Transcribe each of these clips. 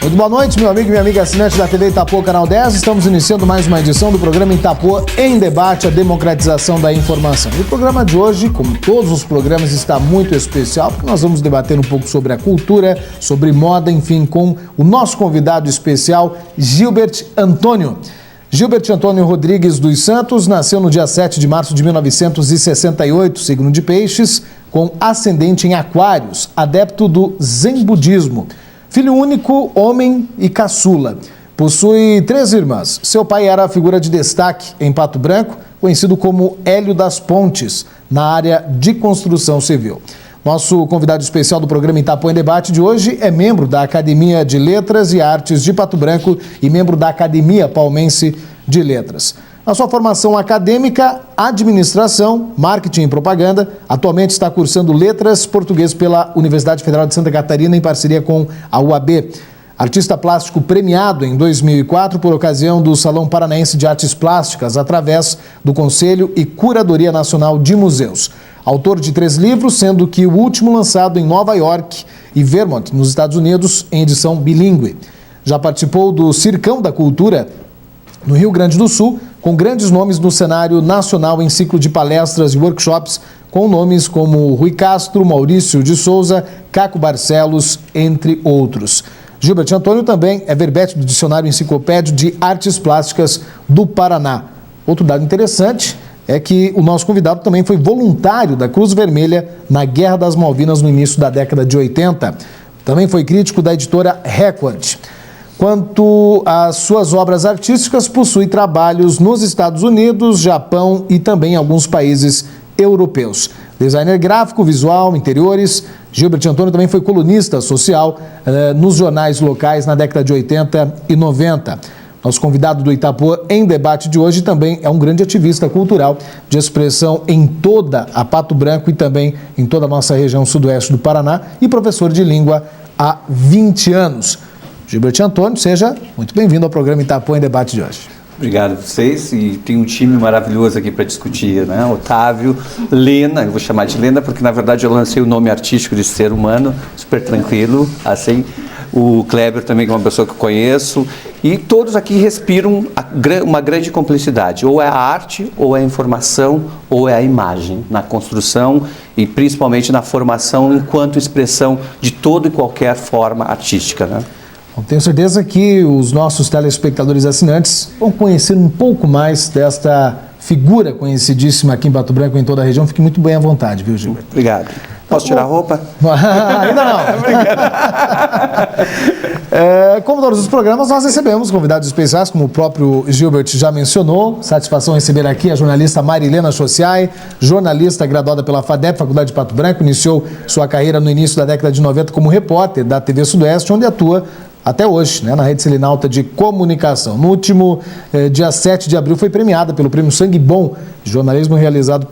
Muito boa noite, meu amigo e minha amiga assinante da TV Itapuã, Canal 10. Estamos iniciando mais uma edição do programa Itapuã em Debate, a democratização da informação. E o programa de hoje, como todos os programas, está muito especial, porque nós vamos debater um pouco sobre a cultura, sobre moda, enfim, com o nosso convidado especial, Gilbert Antônio. Gilbert Antônio Rodrigues dos Santos nasceu no dia 7 de março de 1968, signo de Peixes, com ascendente em Aquários, adepto do Zen Budismo. Filho único, homem e caçula. Possui 3 irmãs. Seu pai era a figura de destaque em Pato Branco, conhecido como Hélio das Pontes, na área de construção civil. Nosso convidado especial do programa Itapuã em Debate de hoje é membro da Academia de Letras e Artes de Pato Branco e membro da Academia Palmense de Letras. Na sua formação acadêmica, administração, marketing e propaganda, atualmente está cursando Letras Português pela Universidade Federal de Santa Catarina em parceria com a UAB. Artista plástico premiado em 2004 por ocasião do Salão Paranaense de Artes Plásticas, através do Conselho e Curadoria Nacional de Museus. Autor de 3 livros, sendo que o último lançado em Nova York e Vermont, nos Estados Unidos, em edição bilíngue. Já participou do Circão da Cultura, no Rio Grande do Sul, com grandes nomes no cenário nacional em ciclo de palestras e workshops, com nomes como Rui Castro, Maurício de Souza, Caco Barcelos, entre outros. Gilbert Antônio também é verbete do Dicionário Enciclopédio de Artes Plásticas do Paraná. Outro dado interessante é que o nosso convidado também foi voluntário da Cruz Vermelha na Guerra das Malvinas no início da década de 80. Também foi crítico da editora Record. Quanto às suas obras artísticas, possui trabalhos nos Estados Unidos, Japão e também em alguns países europeus. Designer gráfico, visual, interiores, Gilbert Antônio também foi colunista social nos jornais locais na década de 80 e 90. Nosso convidado do Itapuã em Debate de hoje também é um grande ativista cultural de expressão em toda a Pato Branco e também em toda a nossa região sudoeste do Paraná e professor de língua há 20 anos. Gilbert Antônio, seja muito bem-vindo ao programa Itapuã em Debate de hoje. Obrigado a vocês, e tem um time maravilhoso aqui para discutir, né? Otávio, Lena, eu vou chamar de Lena porque na verdade eu lancei o nome artístico de Ser Humano, super tranquilo, assim. O Kleber também, que é uma pessoa que eu conheço, e todos aqui respiram uma grande cumplicidade, ou é a arte, ou é a informação, ou é a imagem, na construção e principalmente na formação enquanto expressão de toda e qualquer forma artística, né? Tenho certeza que os nossos telespectadores assinantes vão conhecer um pouco mais desta figura conhecidíssima aqui em Pato Branco e em toda a região. Fique muito bem à vontade, viu, Gilbert? Obrigado. Posso tirar a roupa? Ainda não. Como todos os programas, nós recebemos convidados especiais, como o próprio Gilbert já mencionou. Satisfação receber aqui a jornalista Marilena Sociai, jornalista graduada pela FADEP, Faculdade de Pato Branco. Iniciou sua carreira no início da década de 90 como repórter da TV Sudoeste, onde atua até hoje, né, na Rede Selinalta de Comunicação. No último dia 7 de abril foi premiada pelo Prêmio Sangue Bom de jornalismo realizado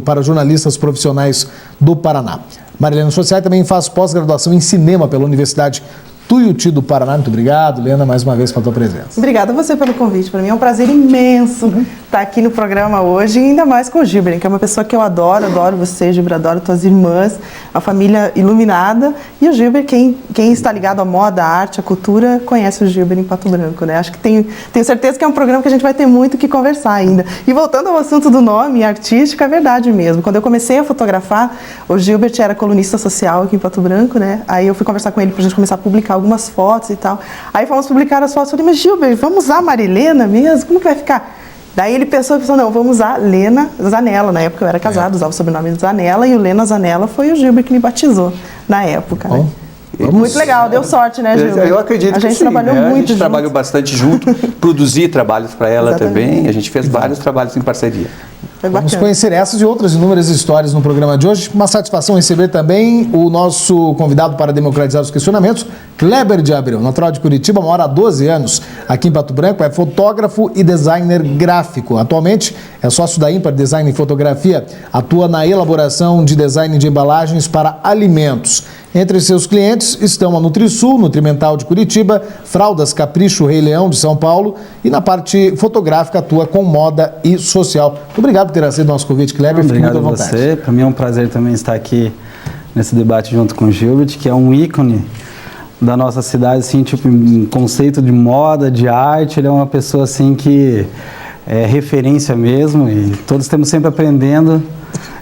para jornalistas profissionais do Paraná. Marilena Sociai também faz pós-graduação em cinema pela Universidade Tuiuti do Paraná. Muito obrigado, Lena, mais uma vez pela tua presença. Obrigada a você pelo convite. Para mim é um prazer imenso estar aqui no programa hoje, e ainda mais com o Gilbert, que é uma pessoa que eu adoro você, Gilbert, adoro tuas irmãs, uma família iluminada. E o Gilbert, quem está ligado à moda, à arte, à cultura, conhece o Gilbert em Pato Branco, né? Acho que tenho certeza que é um programa que a gente vai ter muito o que conversar ainda. E voltando ao assunto do nome artístico, é verdade mesmo. Quando eu comecei a fotografar, o Gilbert era colunista social aqui em Pato Branco, né? Aí eu fui conversar com ele para a gente começar a publicar algumas fotos e tal. Aí fomos publicar as fotos. Eu falei, mas Gilbert, vamos usar Marilena mesmo? Como que vai ficar? Daí ele pensou, não, vamos usar Lena Zanella. Na época eu era casado, usava o sobrenome de Zanella, e o Lena Zanella foi o Gilbert que me batizou na época. Bom, né? Muito legal, deu sorte, né, Gilbert? Eu acredito que sim. A gente trabalhou muito junto. A gente trabalhou bastante junto, produzi trabalhos para ela também, a gente fez vários trabalhos em parceria. Vamos conhecer essas e outras inúmeras histórias no programa de hoje. Uma satisfação receber também o nosso convidado para democratizar os questionamentos, Kleber de Abreu, natural de Curitiba, mora há 12 anos aqui em Pato Branco, é fotógrafo e designer gráfico. Atualmente é sócio da Ímpar Design e Fotografia, atua na elaboração de design de embalagens para alimentos. Entre seus clientes estão a Nutrisul, Nutrimental de Curitiba, Fraldas Capricho Rei Leão de São Paulo, e na parte fotográfica atua com moda e social. Muito obrigado por ter aceito o nosso convite, Kleber. Obrigado a você. Para mim é um prazer também estar aqui nesse debate junto com o Gilbert, que é um ícone da nossa cidade, assim, tipo, em conceito de moda, de arte. Ele é uma pessoa, assim, que é referência mesmo, e todos estamos sempre aprendendo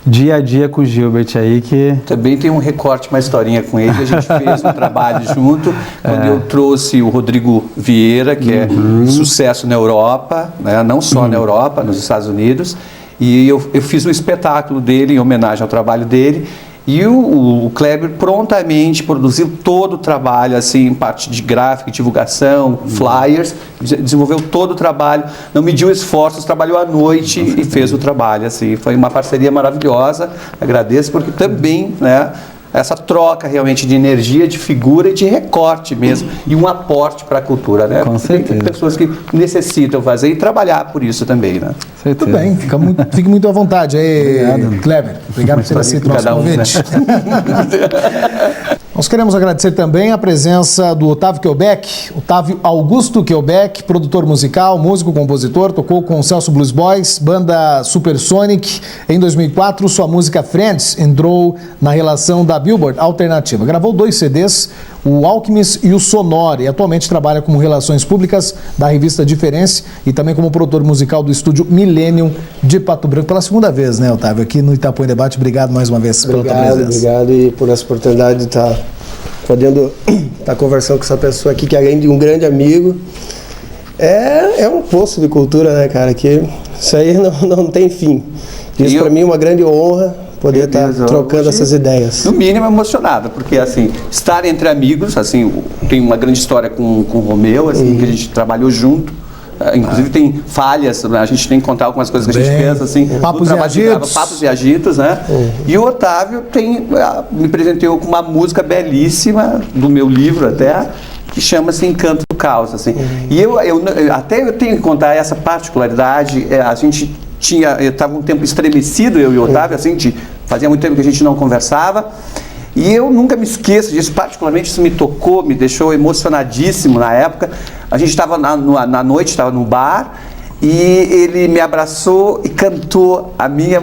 dia a dia com o Gilbert aí, que... Também tem um recorte, uma historinha com ele, a gente fez um trabalho junto, quando eu trouxe o Rodrigo Vieira, que é sucesso na Europa, né? Não só na Europa, nos Estados Unidos, e eu fiz um espetáculo dele em homenagem ao trabalho dele. E o Kleber prontamente produziu todo o trabalho, assim, parte de gráfica, divulgação, flyers, desenvolveu todo o trabalho, não mediu esforços, trabalhou à noite e fez o trabalho, assim. Foi uma parceria maravilhosa, agradeço, porque também, né, essa troca realmente de energia, de figura e de recorte mesmo, e um aporte para a cultura, né? Com certeza. Tem pessoas que necessitam fazer e trabalhar por isso também, né? Muito bem, fique muito à vontade aí, Kleber. Obrigado por ter aceito o nosso convite. Nós queremos agradecer também a presença do Otávio Quebec, Otávio Augusto Quebec, produtor musical, músico, compositor, tocou com o Celso Blues Boys, banda Supersonic. Em 2004, sua música Friends entrou na relação da Billboard Alternativa. Gravou 2 CDs, o Alchemist e o Sonore, e atualmente trabalha como relações públicas da revista Diferença e também como produtor musical do estúdio Millennium de Pato Branco. Pela segunda vez, né, Otávio, aqui no Itapuã em Debate. Obrigado mais uma vez pela tua presença. Obrigado e por essa oportunidade de estar podendo estar conversando com essa pessoa aqui, que além de um grande amigo, é um poço de cultura, né, cara, que isso aí não tem fim. Isso para mim é uma grande honra, poder estar trocando essas ideias. No mínimo emocionado, porque assim, estar entre amigos, assim, tem uma grande história com o Romeu, assim, que a gente trabalhou junto. Inclusive tem falhas, a gente tem que contar algumas coisas que a gente pensa, assim, Papos e Agitos, né? E o Otávio me presenteou com uma música belíssima, do meu livro até, que chama-se Encanto do Caos, assim. E eu tenho que contar essa particularidade, a gente eu estava um tempo estremecido, eu e o Otávio, assim, fazia muito tempo que a gente não conversava, e eu nunca me esqueço disso, particularmente isso me tocou, me deixou emocionadíssimo na época. A gente estava na noite, estava no bar, e ele me abraçou e cantou a minha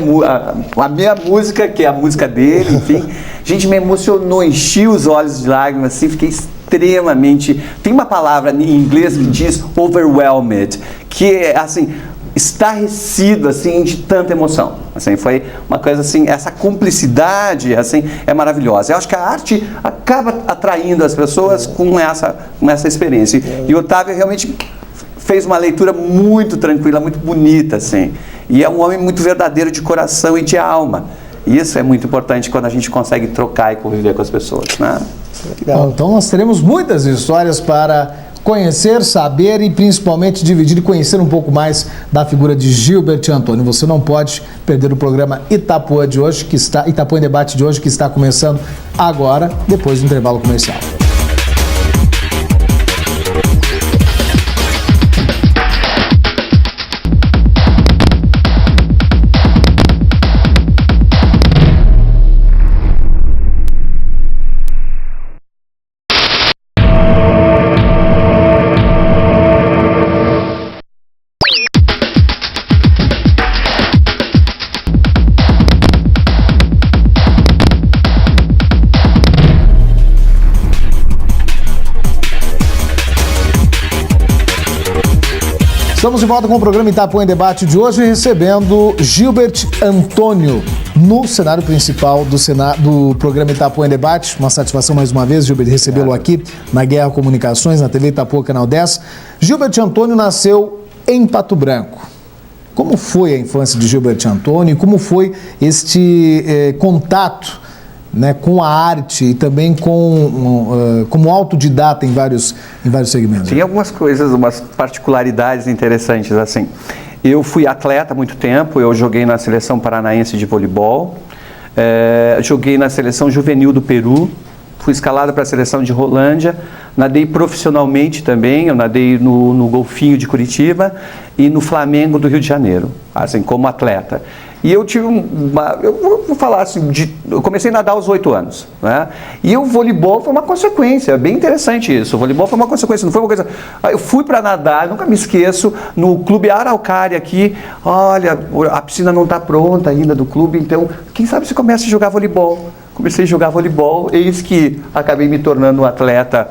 música, que é a música dele, enfim. A gente me emocionou, enchi os olhos de lágrimas, assim, fiquei extremamente... Tem uma palavra em inglês que diz overwhelmed, que é assim... estarrecido, assim, de tanta emoção. Assim, foi uma coisa assim, essa cumplicidade, assim, é maravilhosa. Eu acho que a arte acaba atraindo as pessoas com essa experiência. E o Otávio realmente fez uma leitura muito tranquila, muito bonita, assim. E é um homem muito verdadeiro de coração e de alma. E isso é muito importante quando a gente consegue trocar e conviver com as pessoas, né? Bom, então nós teremos muitas histórias para conhecer, saber e principalmente dividir e conhecer um pouco mais da figura de Gilbert Antônio. Você não pode perder o programa Itapuã de hoje, Itapuã em Debate de hoje, que está começando agora, depois do intervalo comercial. Estamos de volta com o programa Itapuã em Debate de hoje, recebendo Gilbert Antônio no cenário principal do programa Itapuã em Debate. Uma satisfação mais uma vez, Gilbert, recebê-lo aqui na Guerra Comunicações, na TV Itapuã, Canal 10. Gilbert Antônio nasceu em Pato Branco. Como foi a infância de Gilbert Antônio e como foi este contato, né, com a arte e também como autodidata em vários segmentos? Tem algumas coisas, umas particularidades interessantes, assim. Eu fui atleta há muito tempo, eu joguei na seleção paranaense de voleibol, joguei na seleção juvenil do Peru, fui escalado para a seleção de Rolândia, nadei profissionalmente também, eu nadei no Golfinho de Curitiba e no Flamengo do Rio de Janeiro, assim, como atleta. E eu tive eu vou falar assim, eu comecei a nadar aos 8 anos, né? E o voleibol foi uma consequência, bem interessante isso. O voleibol foi uma consequência, não foi uma coisa... Eu fui para nadar, nunca me esqueço, no Clube Araucária aqui, olha, a piscina não está pronta ainda do clube, então, quem sabe você começa a jogar voleibol? comecei a jogar voleibol, eis que acabei me tornando um atleta,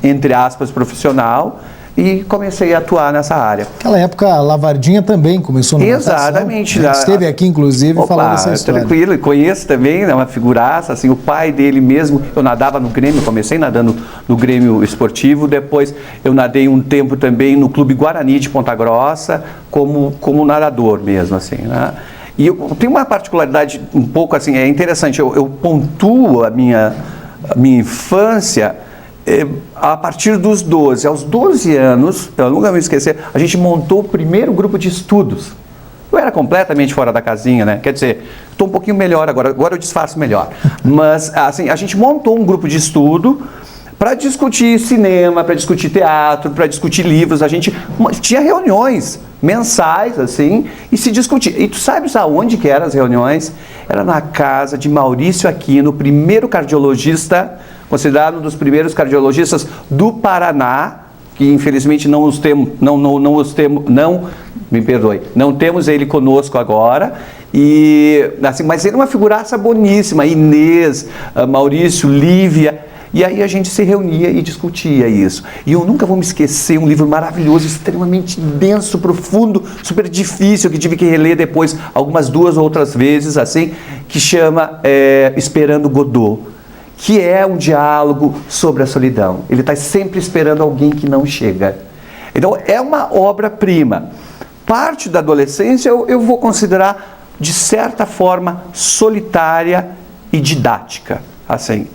entre aspas, profissional, e comecei a atuar nessa área. Naquela época, a Lavardinha também começou na Exatamente. natação. Esteve aqui, inclusive, falando essa história. Tranquilo, conheço também, é uma figuraça, assim, o pai dele mesmo, eu nadava no Grêmio, comecei nadando no Grêmio Esportivo, depois eu nadei um tempo também no Clube Guarani de Ponta Grossa, como nadador mesmo, assim, né? E eu tenho uma particularidade um pouco assim, é interessante, eu pontuo a minha infância a partir dos 12. Aos 12 anos, eu nunca vou esquecer, a gente montou o primeiro grupo de estudos. Eu era completamente fora da casinha, né? Quer dizer, estou um pouquinho melhor agora eu disfarço melhor. Mas, assim, a gente montou um grupo de estudo para discutir cinema, para discutir teatro, para discutir livros. A gente tinha reuniões mensais, assim, e se discutia. E tu sabes aonde que eram as reuniões? Era na casa de Maurício Aquino, o primeiro cardiologista, considerado um dos primeiros cardiologistas do Paraná, que infelizmente não temos ele conosco agora, e assim, mas ele é uma figuraça boníssima, Inês, Maurício, Lívia, e aí a gente se reunia e discutia isso. E eu nunca vou me esquecer um livro maravilhoso, extremamente denso, profundo, super difícil, que tive que reler depois algumas 2 ou outras vezes, assim, que chama Esperando Godot, que é um diálogo sobre a solidão. Ele está sempre esperando alguém que não chega. Então, é uma obra-prima. Parte da adolescência eu vou considerar, de certa forma, solitária e didática, assim.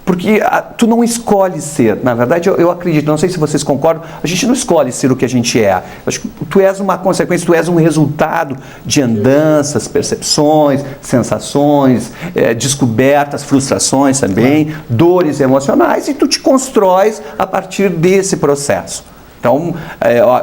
Porque tu não escolhe ser. Na verdade, eu acredito, não sei se vocês concordam, a gente não escolhe ser o que a gente é. Acho que tu és uma consequência, tu és um resultado de andanças, percepções, sensações, descobertas, frustrações também, dores emocionais, e tu te constróis a partir desse processo. Então,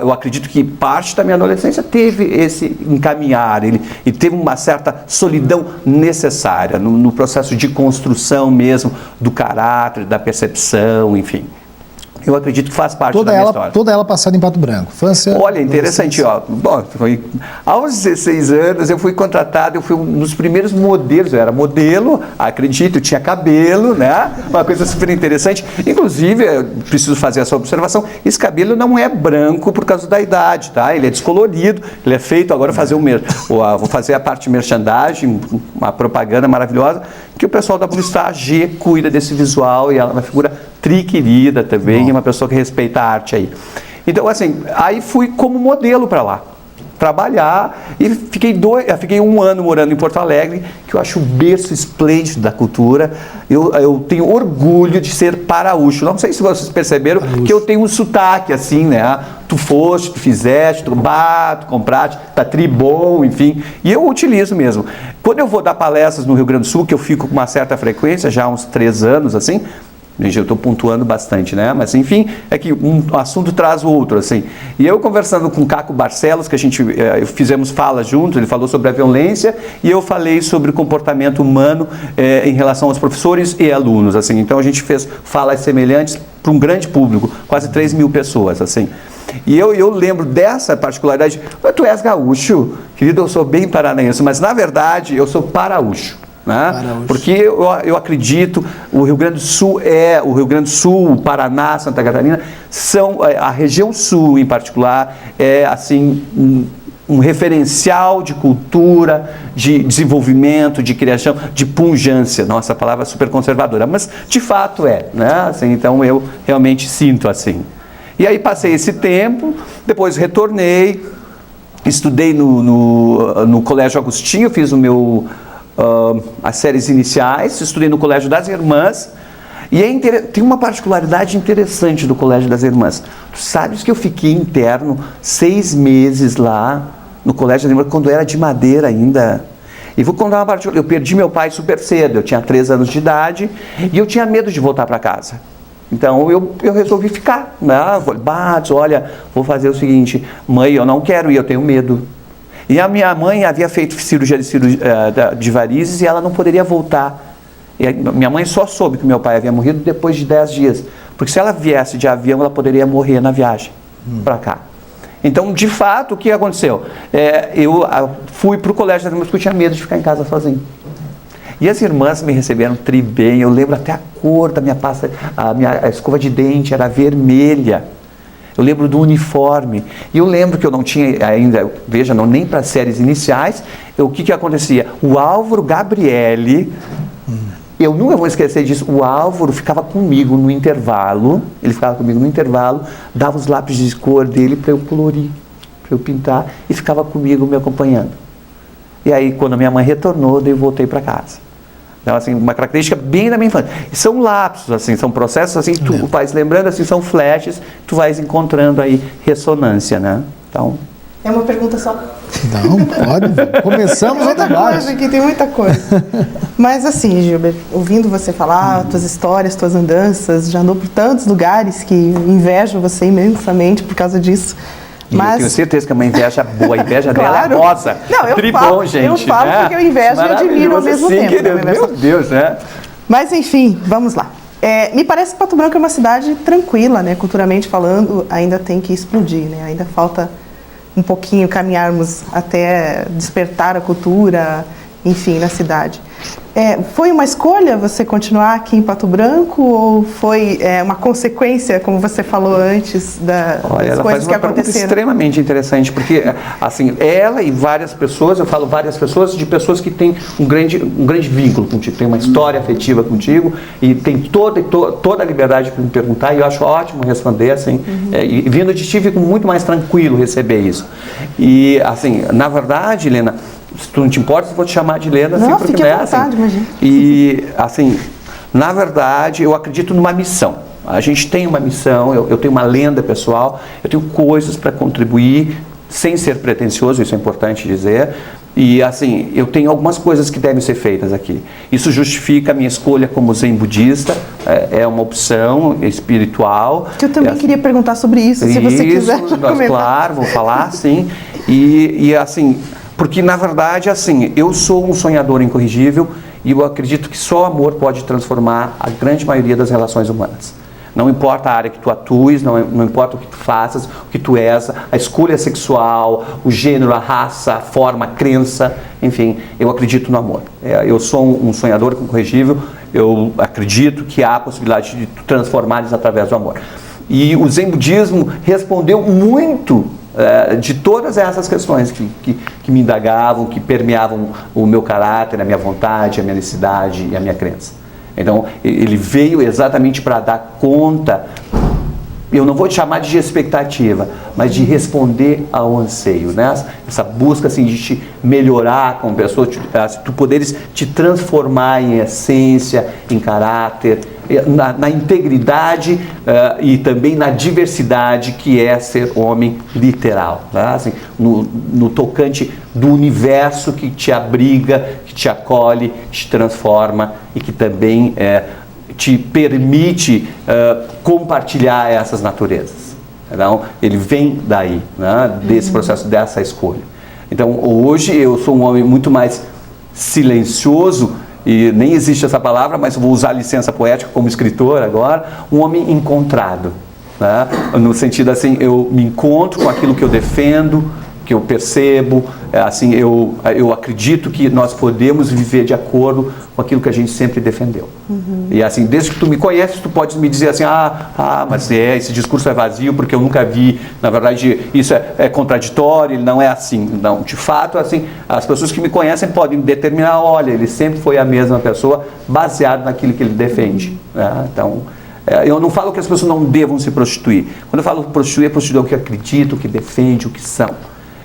eu acredito que parte da minha adolescência teve esse encaminhar, ele teve uma certa solidão necessária no processo de construção mesmo do caráter, da percepção, enfim. Eu acredito que faz parte da minha história. Toda ela passada em Pato Branco. Infância, olha, interessante, ó. Bom, aos 16 anos eu fui contratado, eu fui um dos primeiros modelos, eu era modelo, acredito, eu tinha cabelo, né? Uma coisa super interessante. Inclusive, eu preciso fazer essa observação, esse cabelo não é branco por causa da idade, tá? Ele é descolorido, ele é feito, agora vou fazer a parte de merchandising, uma propaganda maravilhosa, que o pessoal da Blustar G cuida desse visual, e ela é uma figura tri-querida também, uma pessoa que respeita a arte aí. Então, assim, aí fui como modelo para lá, trabalhar, e fiquei 1 ano morando em Porto Alegre, que eu acho o berço esplêndido da cultura. Eu tenho orgulho de ser paraúcho. Não sei se vocês perceberam que eu tenho um sotaque assim, né? Tu foste, tu fizeste, tu compraste, tá tribom, enfim. E eu utilizo mesmo. Quando eu vou dar palestras no Rio Grande do Sul, que eu fico com uma certa frequência, já há uns 3 anos, assim, gente, eu estou pontuando bastante, né? Mas, enfim, é que um assunto traz o outro, assim. E eu conversando com o Caco Barcelos, que a gente fizemos fala juntos, ele falou sobre a violência, e eu falei sobre o comportamento humano em relação aos professores e alunos, assim. Então, a gente fez falas semelhantes para um grande público, quase 3 mil pessoas, assim. E eu lembro dessa particularidade. Tu és gaúcho? Querido, eu sou bem paranaense, mas, na verdade, eu sou paraúcho. Né? Porque eu acredito, o Rio Grande do Sul, o Paraná, Santa Catarina, a região sul em particular, é assim um referencial de cultura, de desenvolvimento, de criação, de pungência. Nossa, a palavra é super conservadora, mas de fato né? Assim, então eu realmente sinto assim. E aí passei esse tempo, depois retornei, estudei no Colégio Agostinho, fiz as séries iniciais, estudei no Colégio das Irmãs, e tem uma particularidade interessante do Colégio das Irmãs. Tu sabes que eu fiquei interno 6 meses lá no Colégio das Irmãs, quando era de madeira ainda. E vou contar uma particularidade. Eu perdi meu pai super cedo, eu tinha 3 anos de idade, e eu tinha medo de voltar para casa. Então eu resolvi ficar, né? Olha, vou fazer o seguinte, mãe, eu não quero ir, eu tenho medo. E a minha mãe havia feito cirurgia de varizes e ela não poderia voltar. E minha mãe só soube que meu pai havia morrido depois de 10 dias. Porque se ela viesse de avião, ela poderia morrer na viagem para cá. Então, de fato, o que aconteceu? Eu fui para o colégio, porque eu tinha medo de ficar em casa sozinho. E as irmãs me receberam tri bem, eu lembro até a cor da minha pasta, a escova de dente era vermelha. Eu lembro do uniforme. E eu lembro que eu não tinha ainda, veja, não, nem para séries iniciais, o que acontecia? O Álvaro Gabriele, eu nunca vou esquecer disso, o Álvaro ficava comigo no intervalo, dava os lápis de cor dele para eu colorir, para eu pintar, e ficava comigo me acompanhando. E aí, quando a minha mãe retornou, daí eu voltei para casa. Então, assim, uma característica bem da minha infância. E são lapsos, assim, são processos, assim, tu vais lembrando, assim, são flashes, tu vais encontrando aí ressonância, né? Então... É uma pergunta só? Não, pode. Começamos o debate. Aqui tem muita coisa. Mas assim, Gilbert, ouvindo você falar, tuas histórias, tuas andanças, já andou por tantos lugares que invejo você imensamente por causa disso. Mas... eu tenho certeza que é uma inveja boa, a inveja claro. dela é rosa. Não, Tribom, gente. Eu falo porque eu invejo e admiro ao mesmo tempo. Querido, meu Deus, né? Mas enfim, vamos lá. Me parece que Pato Branco é uma cidade tranquila, né? Culturalmente falando, ainda tem que explodir, né? Ainda falta um pouquinho caminharmos até despertar a cultura, enfim, na cidade. Foi uma escolha você continuar aqui em Pato Branco ou foi uma consequência, como você falou antes, das coisas que aconteceram? Extremamente interessante, porque assim, ela e várias pessoas, eu falo várias pessoas, de pessoas que têm um grande vínculo contigo, tem uma história afetiva contigo e tem toda a liberdade para me perguntar, e eu acho ótimo responder, assim, e vindo de ti, fico muito mais tranquilo receber isso. E assim, na verdade, Helena, se tu não te importa, eu vou te chamar de Helena, não, assim, porque fique à vontade, assim. imagina. E assim, na verdade, eu acredito numa missão. A gente tem uma missão, eu tenho uma lenda pessoal, eu tenho coisas para contribuir, sem ser pretensioso, isso é importante dizer. E assim, eu tenho algumas coisas que devem ser feitas aqui. Isso justifica a minha escolha como zen budista, é uma opção espiritual. Que eu também queria perguntar sobre isso, se você quiser comentar. Claro, vou falar, sim. E assim, porque na verdade, assim, eu sou um sonhador incorrigível e eu acredito que só o amor pode transformar a grande maioria das relações humanas. Não importa a área que tu atues, não importa o que tu faças, o que tu és, a escolha sexual, o gênero, a raça, a forma, a crença, enfim, eu acredito no amor. Eu sou um sonhador incorrigível, eu acredito que há a possibilidade de transformar-los através do amor. E o Zen Budismo respondeu muito de todas essas questões que me indagavam, que permeavam o meu caráter, a minha vontade, a minha necessidade e a minha crença. Então, ele veio exatamente para dar conta, eu não vou te chamar de expectativa, mas de responder ao anseio, né? Essa busca assim, de te melhorar como pessoa, tu poderes te transformar em essência, em caráter, na integridade e também na diversidade que é ser homem literal, né? Assim, no tocante do universo que te abriga, que te acolhe, que te transforma e que também te permite compartilhar essas naturezas. Então, ele vem daí, né? Desse processo, dessa escolha. Então, hoje eu sou um homem muito mais silencioso, e nem existe essa palavra, mas vou usar a licença poética como escritor agora, um homem encontrado, né? No sentido assim, eu me encontro com aquilo que eu defendo, que eu percebo, assim, eu acredito que nós podemos viver de acordo com aquilo que a gente sempre defendeu. E assim, desde que tu me conheces, tu podes me dizer assim, mas esse discurso é vazio porque eu nunca vi, na verdade isso é contraditório, ele não é assim. Não, de fato, assim, as pessoas que me conhecem podem determinar, olha, ele sempre foi a mesma pessoa, baseado naquilo que ele defende, né? Então, eu não falo que as pessoas não devam se prostituir. Quando eu falo prostituir, é prostituir o que acredita, o que defende, o que são.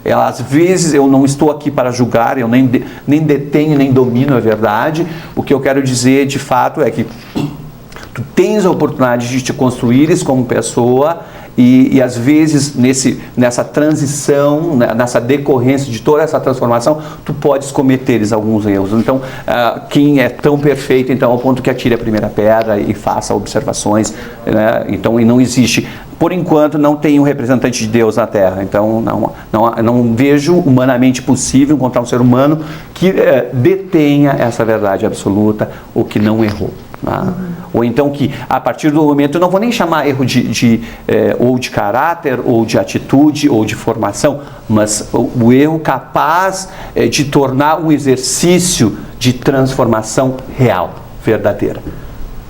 Às vezes eu não estou aqui para julgar, eu nem detenho, nem domino a verdade. O que eu quero dizer de fato é que tu tens a oportunidade de te construires como pessoa e às vezes nessa transição, nessa decorrência de toda essa transformação, tu podes cometeres alguns erros. Então, quem é tão perfeito, então, ao ponto que atire a primeira pedra e faça observações, né? Então, e não existe... Por enquanto, não tem um representante de Deus na Terra. Então, não vejo humanamente possível encontrar um ser humano que detenha essa verdade absoluta ou que não errou. Né? Ou então que, a partir do momento, eu não vou nem chamar erro ou de caráter, ou de atitude, ou de formação, mas o erro capaz de tornar um exercício de transformação real, verdadeira.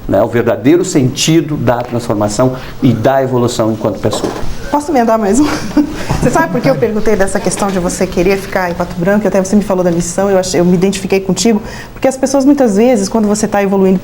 Né? O verdadeiro sentido da transformação e da evolução enquanto pessoa. Posso emendar mais um? Você sabe por que eu perguntei dessa questão de você querer ficar em Pato Branco? Até você me falou da missão, eu me identifiquei contigo, porque as pessoas muitas vezes, quando você está evoluindo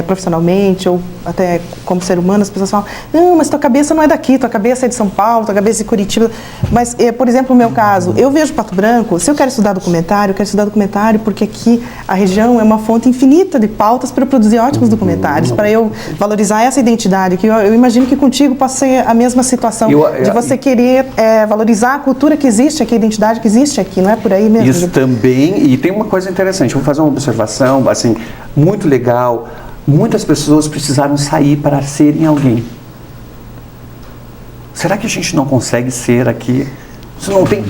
profissionalmente ou até como ser humano, as pessoas falam, não, mas tua cabeça não é daqui, tua cabeça é de São Paulo, tua cabeça é de Curitiba. Mas, por exemplo, no meu caso, eu vejo Pato Branco, se eu quero estudar documentário, eu quero estudar documentário porque aqui a região é uma fonte infinita de pautas para eu produzir ótimos documentários, para eu valorizar essa identidade, que eu imagino que contigo possa ser a mesma situação. De você querer valorizar a cultura que existe aqui, a identidade que existe aqui, não é por aí mesmo? Isso também, e tem uma coisa interessante, vou fazer uma observação, assim, muito legal. Muitas pessoas precisaram sair para serem alguém. Será que a gente não consegue ser aqui? Você não tem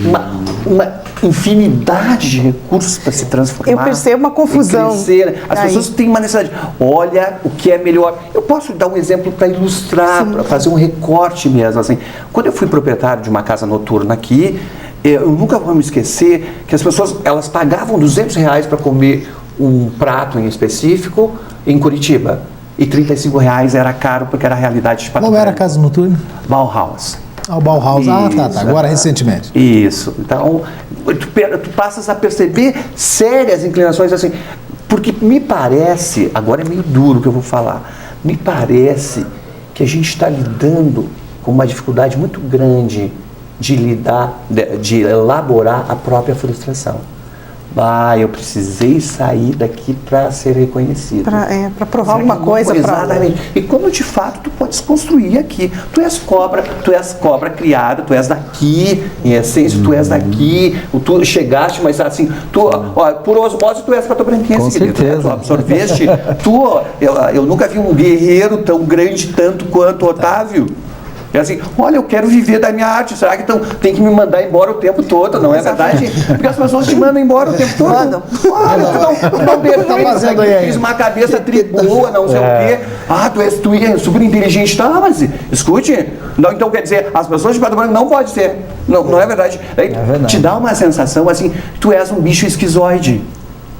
uma infinidade de recursos para se transformar? Eu percebo uma confusão. Crescer. As pessoas têm uma necessidade. Olha o que é melhor. Eu posso dar um exemplo para ilustrar, para fazer um recorte mesmo. Assim, quando eu fui proprietário de uma casa noturna aqui, eu nunca vou me esquecer que as pessoas elas pagavam R$200 para comer um prato em específico em Curitiba. E R$35 era caro porque era a realidade de Pato Branco. Qual era a casa noturna? Bauhaus. O Bauhaus. Tá. Agora recentemente. Isso. Então, tu passas a perceber sérias inclinações assim. Porque me parece, agora é meio duro o que eu vou falar, me parece que a gente está lidando com uma dificuldade muito grande de elaborar a própria frustração. Eu precisei sair daqui para ser reconhecido. Para provar alguma coisa. Exatamente. E como de fato tu podes construir aqui. Tu és cobra criada, tu és daqui, em essência tu és daqui, tu chegaste, mas assim, por osmose tu és patobranquense. Com certeza. Tu absorveste, eu nunca vi um guerreiro tão grande tanto quanto Otávio. É assim, olha, eu quero viver da minha arte, será que então tem que me mandar embora o tempo todo, não é verdade? Porque as pessoas te mandam embora o tempo todo. Olha, tu não fiz uma cabeça boa, não sei o quê. Tu é super inteligente, tá, mas escute, não, então quer dizer, as pessoas de Pato Branco não pode ser, não é verdade? Te dá uma sensação assim, tu és um bicho esquizoide.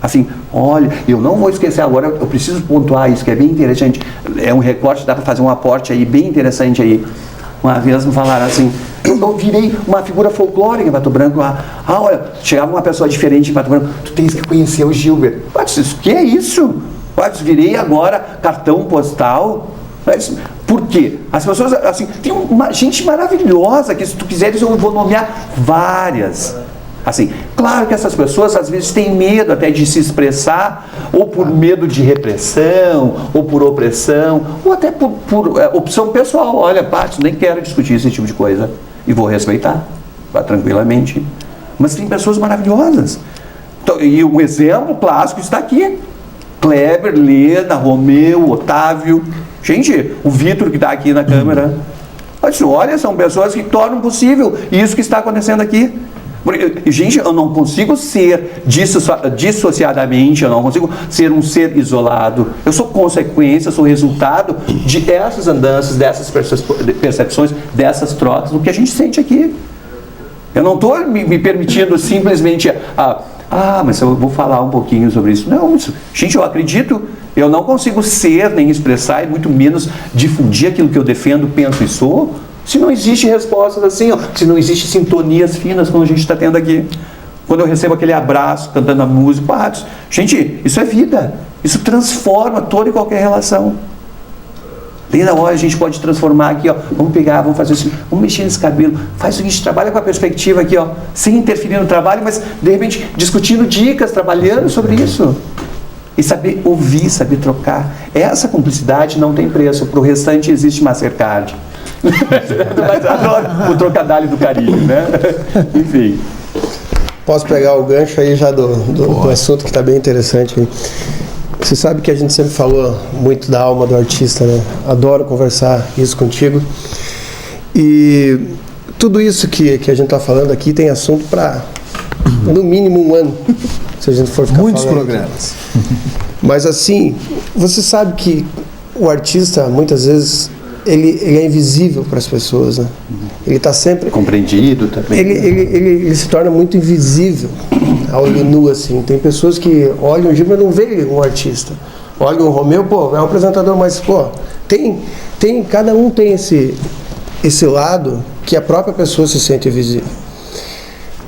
Assim, olha, eu não vou esquecer agora, eu preciso pontuar isso, que é bem interessante, é um recorte, dá para fazer um aporte aí, bem interessante aí. Uma vez me falaram assim, eu virei uma figura folclórica em Pato Branco. Olha, chegava uma pessoa diferente em Pato Branco, tu tens que conhecer o Gilbert. O que é isso? Virei agora cartão postal. Por quê? As pessoas, assim, tem uma gente maravilhosa, que se tu quiseres eu vou nomear várias. Assim, claro que essas pessoas às vezes têm medo até de se expressar, ou por medo de repressão, ou por opressão, ou até por opção pessoal. Olha, Paty, nem quero discutir esse tipo de coisa e vou respeitar, tranquilamente. Mas tem pessoas maravilhosas. Então, e um exemplo clássico está aqui. Kleber, Lena, Romeu, Otávio. Gente, o Vitor que está aqui na câmera. Olha, são pessoas que tornam possível isso que está acontecendo aqui. Gente, eu não consigo ser dissociadamente, eu não consigo ser um ser isolado. Eu sou consequência, eu sou resultado de essas andanças, dessas percepções, dessas trocas, do que a gente sente aqui. Eu não estou me permitindo simplesmente... mas eu vou falar um pouquinho sobre isso. Não, gente, eu acredito, eu não consigo ser, nem expressar, e muito menos difundir aquilo que eu defendo, penso e sou, se não existe respostas assim, se não existe sintonias finas como a gente está tendo aqui. Quando eu recebo aquele abraço, cantando a música, gente, isso é vida. Isso transforma toda e qualquer relação. Desde a hora a gente pode transformar aqui, vamos pegar, vamos fazer assim, vamos mexer nesse cabelo, faz o seguinte, trabalha com a perspectiva aqui, sem interferir no trabalho, mas de repente discutindo dicas, trabalhando sobre isso. E saber ouvir, saber trocar. Essa cumplicidade não tem preço, para o restante existe Mastercard. Mas adoro o trocadilho do carinho, né? Enfim. Posso pegar o gancho aí já do assunto que está bem interessante aí. Você sabe que a gente sempre falou muito da alma do artista, né? Adoro conversar isso contigo. E tudo isso que a gente está falando aqui tem assunto para, no mínimo, um ano. Se a gente for ficar muitos falando programas. Mas assim, você sabe que o artista, muitas vezes, ele é invisível para as pessoas, né? Ele está sempre... Compreendido também. Ele se torna muito invisível. a olho nu, assim. Tem pessoas que olham o Gilberto e não veem um artista. Olham o Romeu, pô, é um apresentador, mas, pô, cada um tem esse lado que a própria pessoa se sente visível.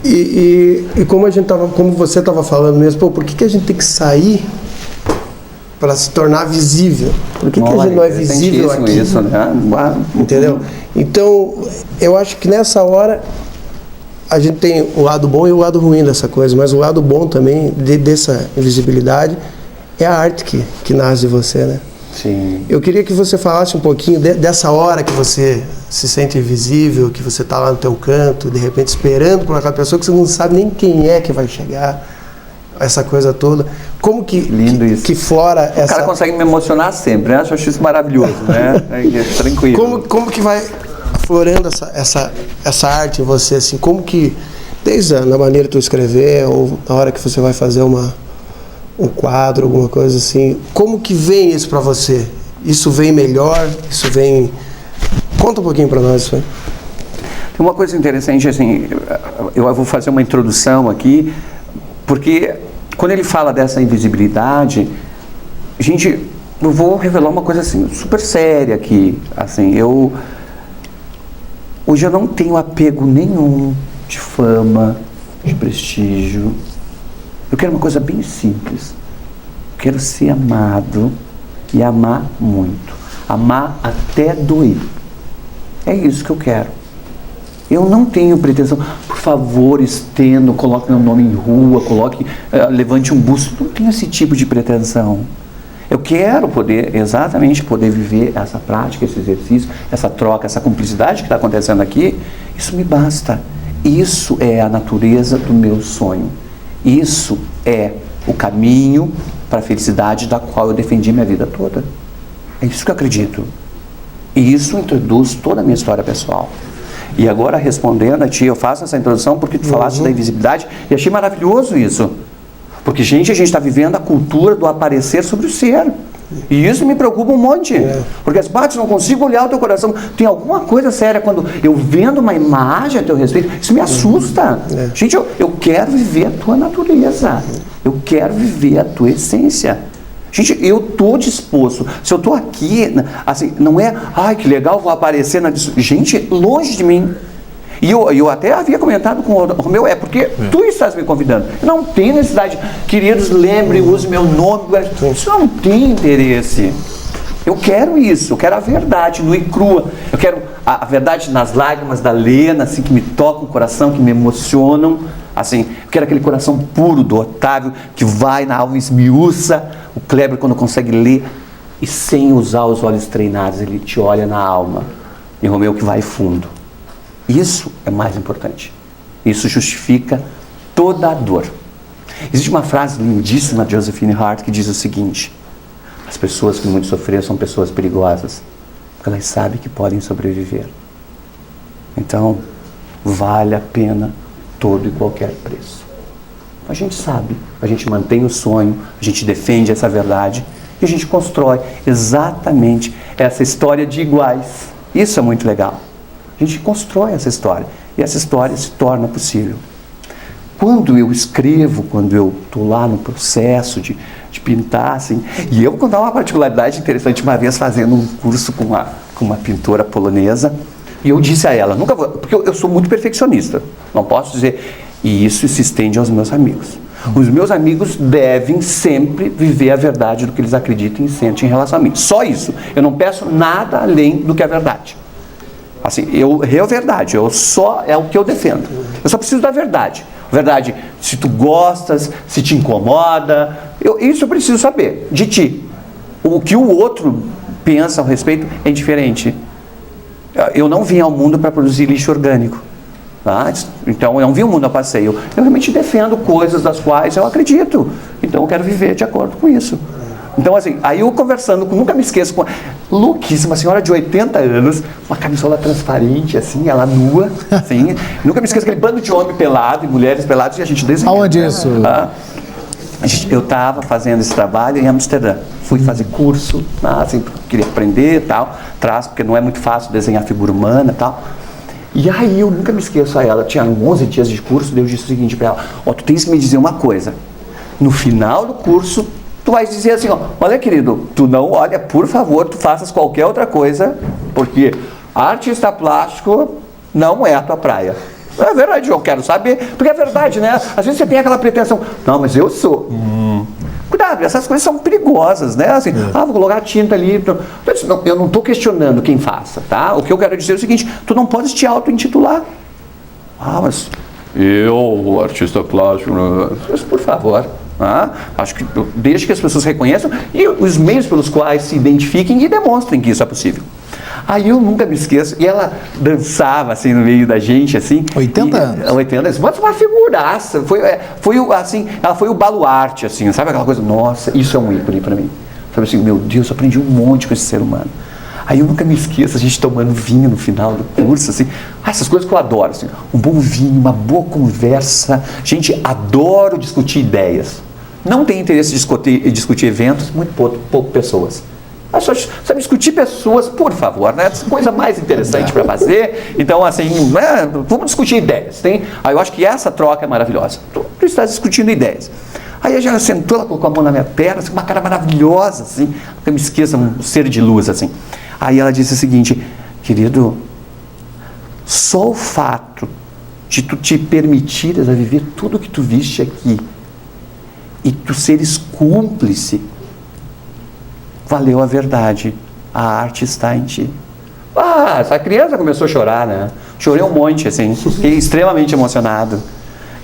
E como você estava falando mesmo, pô, por que a gente tem que sair para se tornar visível? Por que a gente não é visível aqui? Isso, né? Entendeu? Então, eu acho que nessa hora a gente tem o lado bom e o lado ruim dessa coisa, mas o lado bom também dessa invisibilidade é a arte que nasce de você, né? Sim. Eu queria que você falasse um pouquinho dessa hora que você se sente invisível, que você está lá no teu canto, de repente esperando por aquela pessoa que você não sabe nem quem é que vai chegar, essa coisa toda. Como que, lindo isso. que flora essa... O cara consegue me emocionar sempre, né? Eu acho isso maravilhoso, né? É tranquilo. Como que vai florando essa arte em você, assim? Como que, desde na maneira de tu escrever, ou na hora que você vai fazer um quadro, alguma coisa assim, como que vem isso pra você? Isso vem melhor? Isso vem... Conta um pouquinho pra nós isso aí. Tem uma coisa interessante, assim, eu vou fazer uma introdução aqui, porque quando ele fala dessa invisibilidade, gente, eu vou revelar uma coisa assim, super séria aqui, assim, hoje eu não tenho apego nenhum de fama, de prestígio. Eu quero uma coisa bem simples. Eu quero ser amado e amar muito. Amar até doer. É isso que eu quero. Eu não tenho pretensão, por favor, estenda, coloque meu nome em rua, levante um busto. Não tenho esse tipo de pretensão. Eu quero exatamente poder viver essa prática, esse exercício, essa troca, essa cumplicidade que está acontecendo aqui. Isso me basta. Isso é a natureza do meu sonho. Isso é o caminho para a felicidade da qual eu defendi minha vida toda. É isso que eu acredito. E isso introduz toda a minha história pessoal. E agora, respondendo a ti, eu faço essa introdução porque tu falaste da invisibilidade e achei maravilhoso isso. Porque, gente, a gente está vivendo a cultura do aparecer sobre o ser. E isso me preocupa um monte. Porque as partes não consigo olhar o teu coração. Tem alguma coisa séria quando eu vendo uma imagem a teu respeito. Isso me assusta. Gente, eu quero viver a tua natureza. Eu quero viver a tua essência. Gente, eu estou disposto. Se eu estou aqui, assim, não é, ai, que legal, vou aparecer na... Gente, longe de mim. E eu até havia comentado com o Romeu, porque tu estás me convidando. Não tem necessidade, queridos, lembre, use meu nome. Isso não tem interesse. Eu quero isso, eu quero a verdade nua e crua. Eu quero a verdade nas lágrimas da Lena, assim, que me tocam o coração, que me emocionam. Assim, eu quero aquele coração puro do Otávio, que vai na alma, esmiuça. O Kleber, quando consegue ler, e sem usar os olhos treinados, ele te olha na alma. E Romeu que vai fundo. Isso é mais importante. Isso justifica toda a dor. Existe uma frase lindíssima de Josephine Hart que diz o seguinte: as pessoas que muito sofreram são pessoas perigosas, porque elas sabem que podem sobreviver. Então, vale a pena todo e qualquer preço. A gente sabe, a gente mantém o sonho, a gente defende essa verdade e a gente constrói exatamente essa história de iguais. Isso é muito legal. A gente constrói essa história e essa história se torna possível. Quando eu escrevo, quando eu estou lá no processo de pintar, assim, e eu vou contar uma particularidade interessante, uma vez fazendo um curso com uma pintora polonesa, e eu disse a ela, nunca vou, porque eu sou muito perfeccionista, não posso dizer, e isso se estende aos meus amigos. Os meus amigos devem sempre viver a verdade do que eles acreditam e sentem em relação a mim. Só isso. Eu não peço nada além do que é verdade. Assim, é verdade, é o que eu defendo. Eu só preciso da verdade. Verdade, se tu gostas, se te incomoda, isso eu preciso saber, de ti. O que o outro pensa a respeito é indiferente. Eu não vim ao mundo para produzir lixo orgânico. Tá? Então, eu não vim ao mundo a passeio. Eu realmente defendo coisas das quais eu acredito. Então, eu quero viver de acordo com isso. Então, assim, aí eu conversando, nunca me esqueço, com louquíssima, uma senhora de 80 anos, uma camisola transparente, assim, ela nua, assim, nunca me esqueço aquele bando de homem pelado e mulheres peladas, e a gente desenhava. Aonde isso? Eu estava fazendo esse trabalho em Amsterdã, fui fazer curso, assim, queria aprender e tal, porque não é muito fácil desenhar figura humana e tal, E aí eu nunca me esqueço a ela, tinha 11 dias de curso, daí eu disse o seguinte para ela, tu tens que me dizer uma coisa, no final do curso, tu vais dizer assim, olha querido, tu não olha, por favor, tu faças qualquer outra coisa, porque artista plástico não é a tua praia. É verdade, eu quero saber, porque é verdade, né? Às vezes você tem aquela pretensão, não, mas eu sou. Cuidado, essas coisas são perigosas, né? Assim, vou colocar tinta ali. Eu não estou questionando quem faça, tá? O que eu quero dizer é o seguinte, tu não podes te auto-intitular. Mas eu, artista plástico, mas, por favor. Acho que desde que as pessoas reconheçam e os meios pelos quais se identifiquem e demonstrem que isso é possível. Aí eu nunca me esqueço, e ela dançava assim no meio da gente, assim. 80 anos. 80 anos, mas uma figuraça. Assim, ela foi o baluarte, assim, sabe aquela coisa? Nossa, isso é um ícone para mim. Sabe assim, meu Deus, eu aprendi um monte com esse ser humano. Aí eu nunca me esqueço, a gente tomando vinho no final do curso, assim. Essas coisas que eu adoro, assim. Um bom vinho, uma boa conversa. Gente, adoro discutir ideias. Não tenho interesse em discutir eventos, muito pouco pessoas. Sabe, discutir pessoas, por favor, né? Coisa mais interessante para fazer. Então, assim, né? Vamos discutir ideias. Aí eu acho que essa troca é maravilhosa. Tu estás discutindo ideias. Aí a gente sentou, ela colocou a mão na minha perna, assim, com uma cara maravilhosa, assim. Nunca me esqueça, um ser de luz, assim. Aí ela disse o seguinte, querido, só o fato de tu te permitires a viver tudo que tu viste aqui e tu seres cúmplice, valeu a verdade, a arte está em ti. Essa criança começou a chorar, né? Chorei um monte, assim, fiquei extremamente emocionado.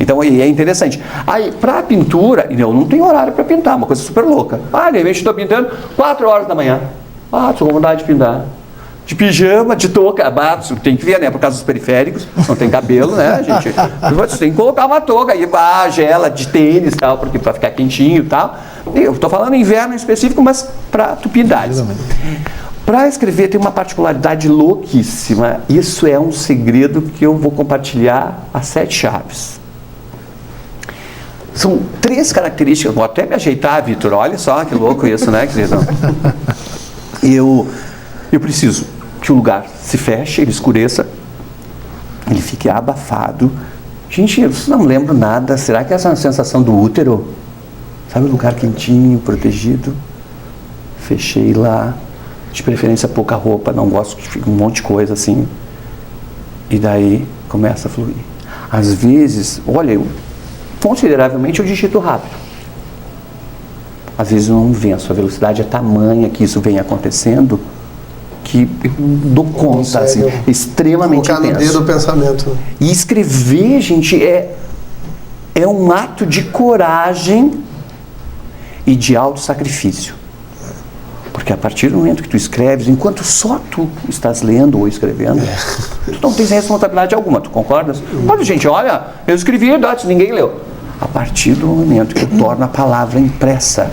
Então, é interessante. Aí, para a pintura, eu não tenho horário para pintar, uma coisa super louca. De repente estou pintando 4 horas da manhã. Estou com vontade de pintar. De pijama, de touca, tem que ver, né? Por causa dos periféricos, não tem cabelo, né, gente? Você tem que colocar uma touca, aí gela, de tênis e tal, porque para ficar quentinho e tal. Eu estou falando inverno em específico, mas para tupinidades. Para escrever tem uma particularidade louquíssima. Isso é um segredo que eu vou compartilhar a 7 chaves. São 3 características, vou até me ajeitar, Vitor, olha só que louco isso, né, querido? Eu preciso que o lugar se feche, ele escureça, ele fique abafado. Gente, eu não lembro nada. Será que essa é uma sensação do útero? Sabe, um lugar quentinho, protegido? Fechei lá, de preferência pouca roupa, não gosto que fique um monte de coisa assim. E daí começa a fluir. Às vezes, olha, consideravelmente eu digito rápido. Às vezes eu não venço, a velocidade é tamanha que isso vem acontecendo, que eu dou conta, assim, extremamente intenso. Colocar no dedo o pensamento. E escrever, gente, é um ato de coragem e de auto-sacrifício. Porque a partir do momento que tu escreves, enquanto só tu estás lendo ou escrevendo, tu não tens responsabilidade alguma, tu concordas? Olha, gente, olha, eu escrevi, ninguém leu. A partir do momento que eu torno a palavra impressa,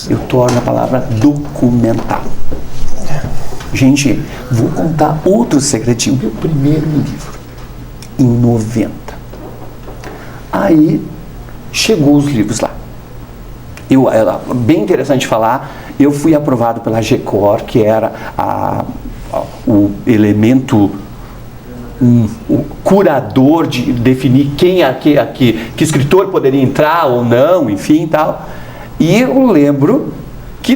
eu torno a palavra documental. Gente, vou contar outro segredinho. Meu primeiro livro, em 90. Aí, chegou os livros lá. Bem interessante falar, eu fui aprovado pela GECOR, que era o elemento, o curador de definir que escritor poderia entrar ou não, enfim, tal. E eu lembro que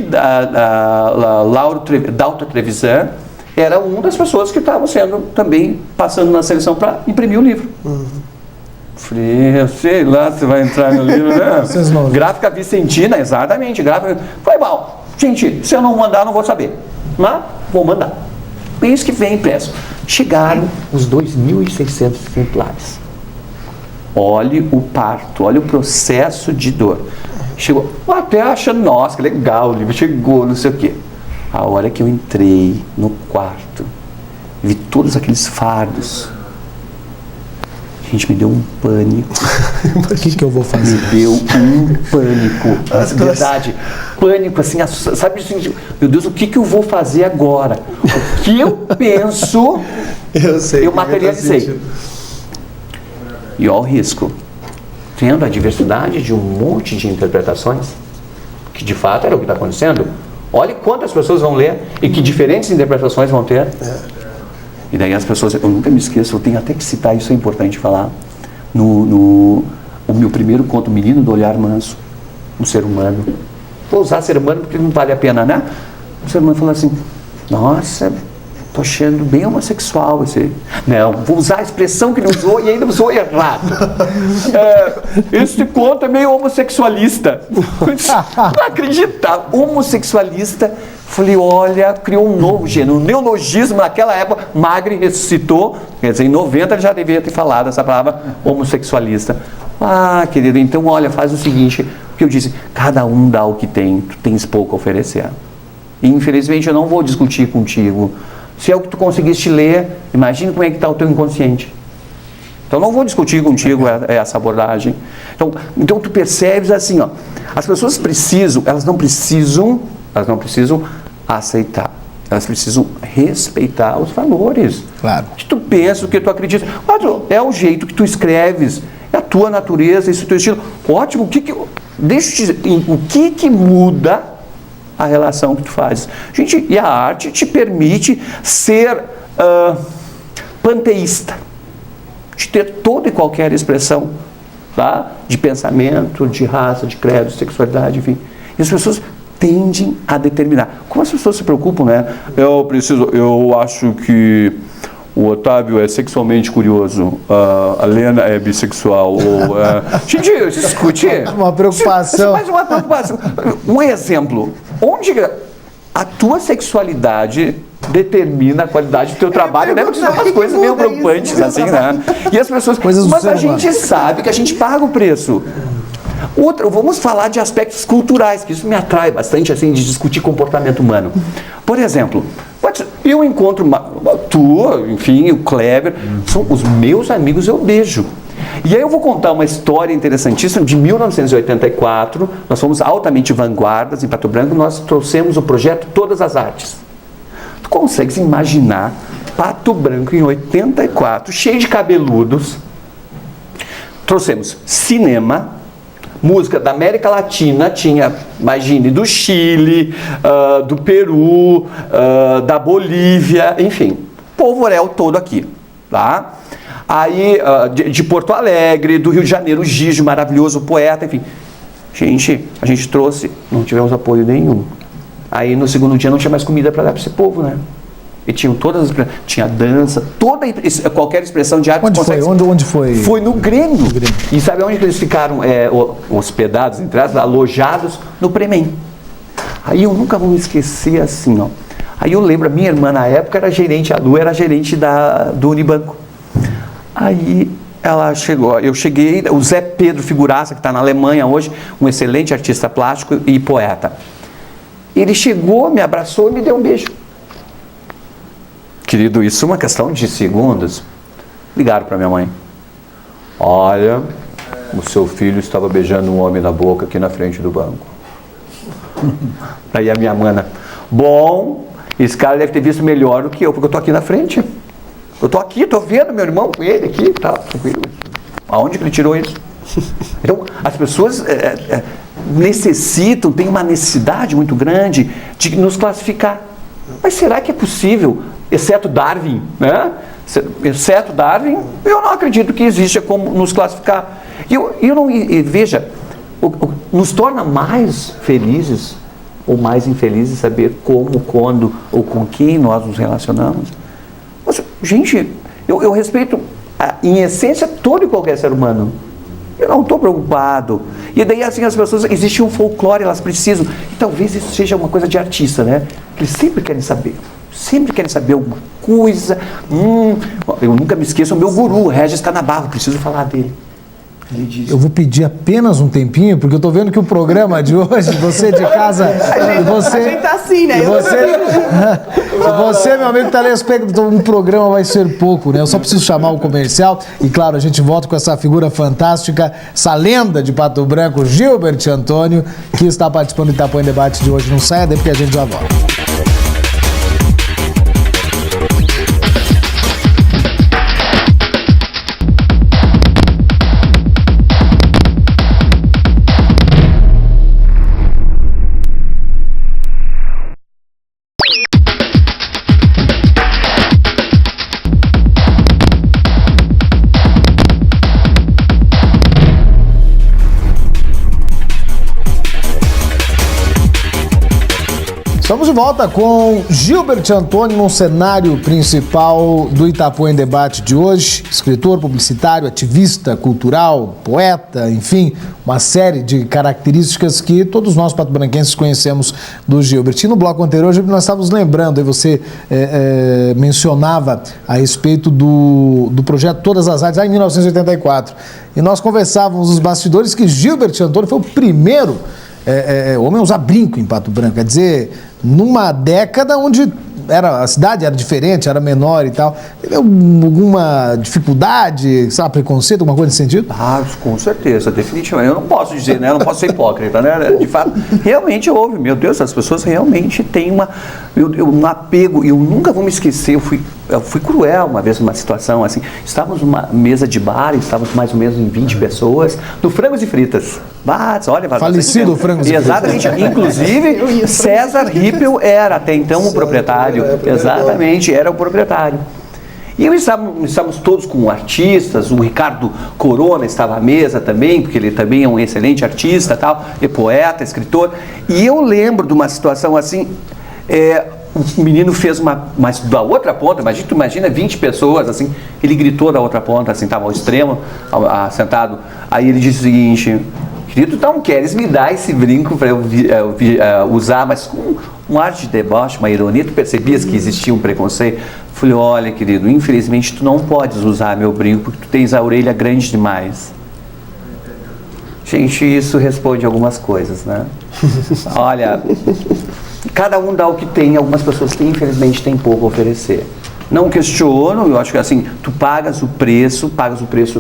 Dalto Trevisan era uma das pessoas que estavam também passando na seleção para imprimir o livro. Falei, sei lá se vai entrar no livro, né? Gráfica Vicentina, exatamente. Foi mal. Gente, se eu não mandar, não vou saber. Mas vou mandar. Isso que vem impresso. Chegaram os 2.600 exemplares. Olhe o parto, olha o processo de dor. Chegou, até achando, nossa, que legal, o livro chegou, não sei o quê. A hora que eu entrei no quarto, vi todos aqueles fardos. Gente, me deu um pânico. O que eu vou fazer? Me deu um pânico. Verdade. Pânico, assim, sabe assim, meu Deus, o que eu vou fazer agora? O que eu penso, eu materializei. E olha o risco. Tendo a diversidade de um monte de interpretações, que de fato era o que está acontecendo, olhe quantas pessoas vão ler e que diferentes interpretações vão ter. E daí as pessoas, eu nunca me esqueço, eu tenho até que citar, isso é importante falar, o meu primeiro conto, Menino do Olhar Manso, um ser humano. Vou usar ser humano porque não vale a pena, né? O ser humano falou assim, nossa, tô achando bem homossexual esse... Não, vou usar a expressão que ele usou e ainda usou errado. Esse conto é meio homossexualista. Não acredita? Homossexualista. Falei, olha, criou um novo gênero, um neologismo naquela época. Magri ressuscitou, quer dizer, em 90 ele já devia ter falado essa palavra homossexualista. Ah, querido, então olha, faz o seguinte, que eu disse, cada um dá o que tem, tu tens pouco a oferecer. E, infelizmente eu não vou discutir contigo. Se é o que tu conseguiste ler, imagina como é que está o teu inconsciente. Então não vou discutir contigo essa abordagem. Então tu percebes assim, ó, as pessoas precisam, elas não precisam aceitar. Elas precisam respeitar os valores. Claro. O que tu pensa, o que tu acredita. É o jeito que tu escreves, é a tua natureza, esse é o teu estilo. Ótimo, deixa eu te dizer, o que muda a relação que tu fazes? Gente, e a arte te permite ser panteísta, de ter toda e qualquer expressão, tá? De pensamento, de raça, de credo, de sexualidade, enfim. E as pessoas tendem a determinar. Como as pessoas se preocupam, né? Eu acho que o Otávio é sexualmente curioso, a Lena é bissexual. Gente, discute. Uma preocupação. Mas uma preocupação. Um exemplo. Onde a tua sexualidade determina a qualidade do teu trabalho, né? Porque são umas coisas meio preocupantes, assim, né? E as pessoas... Mas a gente sabe que a gente paga o preço. Vamos falar de aspectos culturais, que isso me atrai bastante, assim, de discutir comportamento humano. Por exemplo, eu encontro tu, enfim, o Kleber, são os meus amigos, eu beijo. E aí eu vou contar uma história interessantíssima de 1984, nós fomos altamente vanguardas em Pato Branco, nós trouxemos o projeto Todas as Artes. Tu consegues imaginar Pato Branco em 84, cheio de cabeludos, trouxemos cinema, música da América Latina, tinha, imagine, do Chile, do Peru, da Bolívia, enfim, polvoréu todo aqui, tá? Aí, de Porto Alegre, do Rio de Janeiro, o Gigi, maravilhoso poeta, enfim. Gente, a gente trouxe, não tivemos apoio nenhum. Aí, no segundo dia, não tinha mais comida para dar para esse povo, né? E tinham todas as... Tinha dança, qualquer expressão de arte. Onde foi? Foi no Grêmio. E sabe onde que eles ficaram hospedados, entre aspas, alojados? No Premem. Aí eu nunca vou me esquecer assim, ó. Aí eu lembro, a minha irmã na época era gerente, a Lu era gerente do Unibanco. Aí ela chegou, eu cheguei, o Zé Pedro Figuraça, que está na Alemanha hoje, um excelente artista plástico e poeta. Ele chegou, me abraçou e me deu um beijo. Querido, isso é uma questão de segundos. Ligaram para minha mãe. Olha, o seu filho estava beijando um homem na boca aqui na frente do banco. Aí a minha mana, bom, esse cara deve ter visto melhor do que eu, porque eu estou aqui na frente. Eu estou aqui, estou vendo meu irmão com ele aqui, tá tranquilo. Aonde que ele tirou isso? Então, as pessoas necessitam, têm uma necessidade muito grande de nos classificar. Mas será que é possível, exceto Darwin, né? Exceto Darwin, eu não acredito que exista como nos classificar. Veja, nos torna mais felizes ou mais infelizes saber como, quando ou com quem nós nos relacionamos. Mas, gente, eu respeito, em essência, todo e qualquer ser humano. Eu não estou preocupado. E daí, assim, as pessoas, existe um folclore, elas precisam. E talvez isso seja uma coisa de artista, né? Eles sempre querem saber alguma coisa. Eu nunca me esqueço, o meu guru, Regis Canabarro, preciso falar dele. Ele diz, eu vou pedir apenas um tempinho, porque eu tô vendo que o programa de hoje, você de casa... A gente tá assim, né? Você, meu amigo telespectador, um programa vai ser pouco, né? Eu só preciso chamar o comercial e, claro, a gente volta com essa figura fantástica, essa lenda de Pato Branco, Gilbert Antônio, que está participando do Itapuã em Debate de hoje. Não saia daí, porque a gente já volta. Estamos de volta com Gilbert Antônio no cenário principal do Itapuã em Debate de hoje. Escritor, publicitário, ativista cultural, poeta, enfim, uma série de características que todos nós pato-branquenses conhecemos do Gilbert. E no bloco anterior, nós estávamos lembrando, e você mencionava a respeito do projeto Todas as Artes, lá em 1984. E nós conversávamos nos bastidores que Gilbert Antônio foi o primeiro homem a usar brinco em Pato Branco, quer dizer, numa década onde a cidade era diferente, era menor e tal. Teve alguma dificuldade, sabe, preconceito, alguma coisa nesse sentido? Ah, com certeza, definitivamente. Eu não posso dizer, né? Eu não posso ser hipócrita, né? De fato, realmente houve. Meu Deus, as pessoas realmente têm um apego. E eu nunca vou me esquecer, eu fui cruel uma vez numa situação assim. Estávamos numa mesa de bar, estávamos mais ou menos em 20 pessoas, no Frangos e Fritas. Olha, falecido Frangos e Fritas. Exatamente. Inclusive, César Rippel era até então o proprietário. Exatamente, era o proprietário. E estávamos todos com artistas, o Ricardo Corona estava à mesa também, porque ele também é um excelente artista, tal, e poeta, escritor. E eu lembro de uma situação assim, o menino fez mas da outra ponta, imagina 20 pessoas, assim, ele gritou da outra ponta, assim, estava ao extremo, sentado. Aí ele disse o seguinte: querido, não queres me dar esse brinco para eu usar, mas com um ar de deboche, uma ironia, tu percebias que existia um preconceito? Falei, olha, querido, infelizmente tu não podes usar meu brinco porque tu tens a orelha grande demais. Gente, isso responde algumas coisas, né? Olha, cada um dá o que tem, algumas pessoas que infelizmente têm pouco a oferecer. Não questiono, eu acho que assim, tu pagas o preço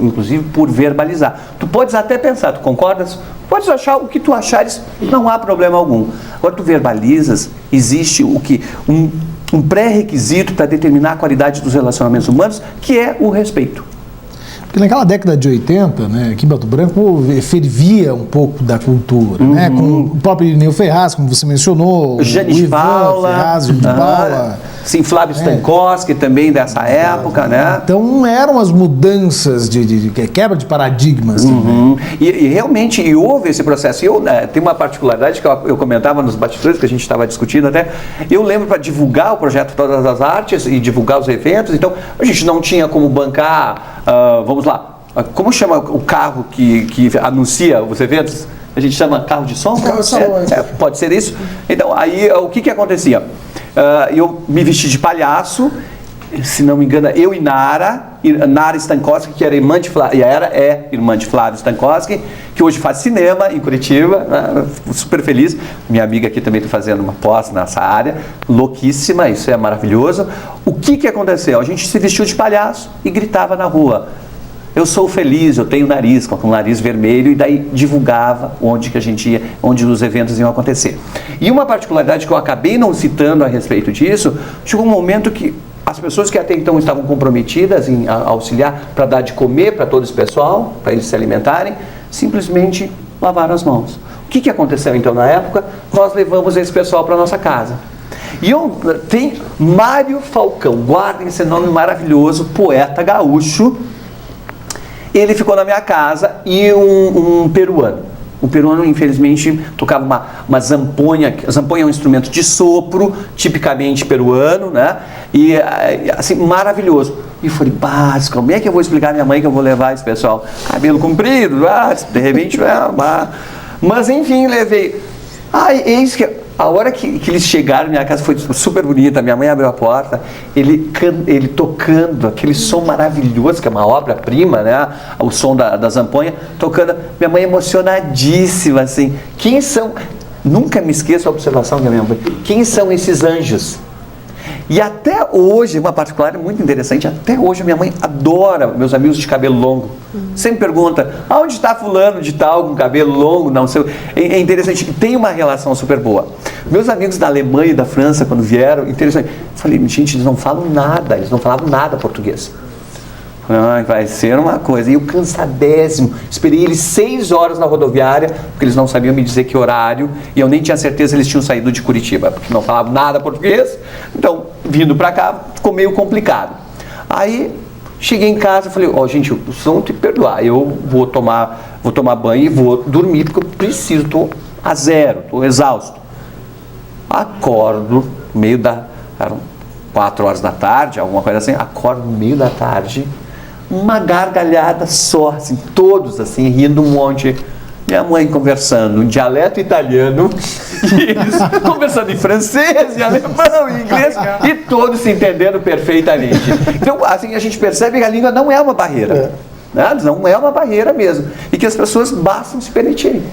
inclusive por verbalizar. Tu podes até pensar, tu concordas? Podes achar o que tu achares, não há problema algum. Agora tu verbalizas, existe um pré-requisito para determinar a qualidade dos relacionamentos humanos, que é o respeito. Porque naquela década de 80, né, aqui em Pato Branco, fervia um pouco da cultura, né, com o próprio Irineu Ferraz, como você mencionou, Janis o Ivan Paula, Ferraz, Janis Paula. Sim, Flávio Stankoski também dessa época, né? Então eram as mudanças de quebra de paradigmas. E realmente houve esse processo. E tem uma particularidade que eu comentava nos bastidores que a gente estava discutindo até. Eu lembro para divulgar o projeto Todas as Artes e divulgar os eventos, então a gente não tinha como bancar, vamos lá, como chama o carro que anuncia os eventos? A gente chama carro de som? Carro de som, pode ser isso. Então, aí o que acontecia? Eu me vesti de palhaço, se não me engano, eu e Nara Stankoski, que era irmã de Flávio, irmã de Flávio Stankoski, que hoje faz cinema em Curitiba, né? Super feliz. Minha amiga aqui também está fazendo uma pós nessa área, louquíssima, isso é maravilhoso. O que aconteceu? A gente se vestiu de palhaço e gritava na rua: eu sou feliz, eu tenho nariz, com um nariz vermelho, e daí divulgava onde que a gente ia, onde os eventos iam acontecer. E uma particularidade que eu acabei não citando a respeito disso, chegou um momento que as pessoas que até então estavam comprometidas em auxiliar para dar de comer para todo esse pessoal, para eles se alimentarem, simplesmente lavaram as mãos. O que aconteceu então na época? Nós levamos esse pessoal para nossa casa. E tem Mário Falcão, guardem esse nome maravilhoso, poeta gaúcho. Ele ficou na minha casa e um peruano. O peruano, infelizmente, tocava uma zamponha. A zamponha é um instrumento de sopro, tipicamente peruano, né? E, assim, maravilhoso. E eu falei, como é que eu vou explicar à minha mãe que eu vou levar esse pessoal? Cabelo comprido, de repente, mas enfim, levei. Eis que a hora que eles chegaram, minha casa foi super bonita, minha mãe abriu a porta, ele tocando aquele som maravilhoso, que é uma obra-prima, né? O som da zamponha, tocando, minha mãe emocionadíssima, assim. Quem são, nunca me esqueço a observação da minha mãe, quem são esses anjos? E até hoje, uma particularidade muito interessante, até hoje minha mãe adora meus amigos de cabelo longo. Sempre pergunta, aonde está fulano de tal com cabelo longo? Não sei. É interessante, tem uma relação super boa. Meus amigos da Alemanha e da França, quando vieram, interessante. Eu falei, gente, eles não falam nada, eles não falavam nada português. Vai ser uma coisa. E eu cansadésimo, esperei eles 6 horas na rodoviária, porque eles não sabiam me dizer que horário, e eu nem tinha certeza eles tinham saído de Curitiba, porque não falavam nada português. Então, vindo pra cá, ficou meio complicado. Aí, cheguei em casa e falei, gente, vocês vão te perdoar, eu vou tomar banho e vou dormir, porque eu preciso, estou a zero, estou exausto. acordo eram 4 horas da tarde, alguma coisa assim, acordo no meio da tarde, uma gargalhada só, assim, todos assim, rindo um monte. Minha mãe conversando em dialeto italiano, e eles conversando em francês, em alemão, em inglês, e todos se entendendo perfeitamente. Então, assim, a gente percebe que a língua não é uma barreira. Né? Não é uma barreira mesmo. E que as pessoas bastam se permitirem.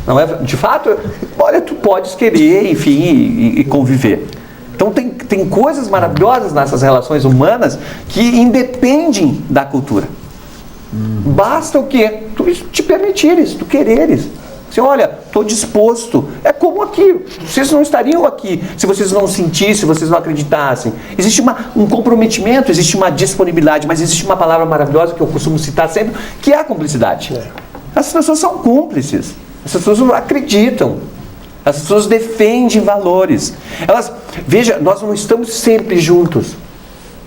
Não é, de fato, olha, tu podes querer, enfim, e conviver. Então tem coisas maravilhosas nessas relações humanas que independem da cultura. Basta o quê? Tu te permitires, tu quereres. Você olha, estou disposto. É como aqui. Vocês não estariam aqui se vocês não sentissem, se vocês não acreditassem. Existe um comprometimento, existe uma disponibilidade, mas existe uma palavra maravilhosa que eu costumo citar sempre, que é a cumplicidade. As pessoas são cúmplices. As pessoas não acreditam. As pessoas defendem valores. Veja, nós não estamos sempre juntos.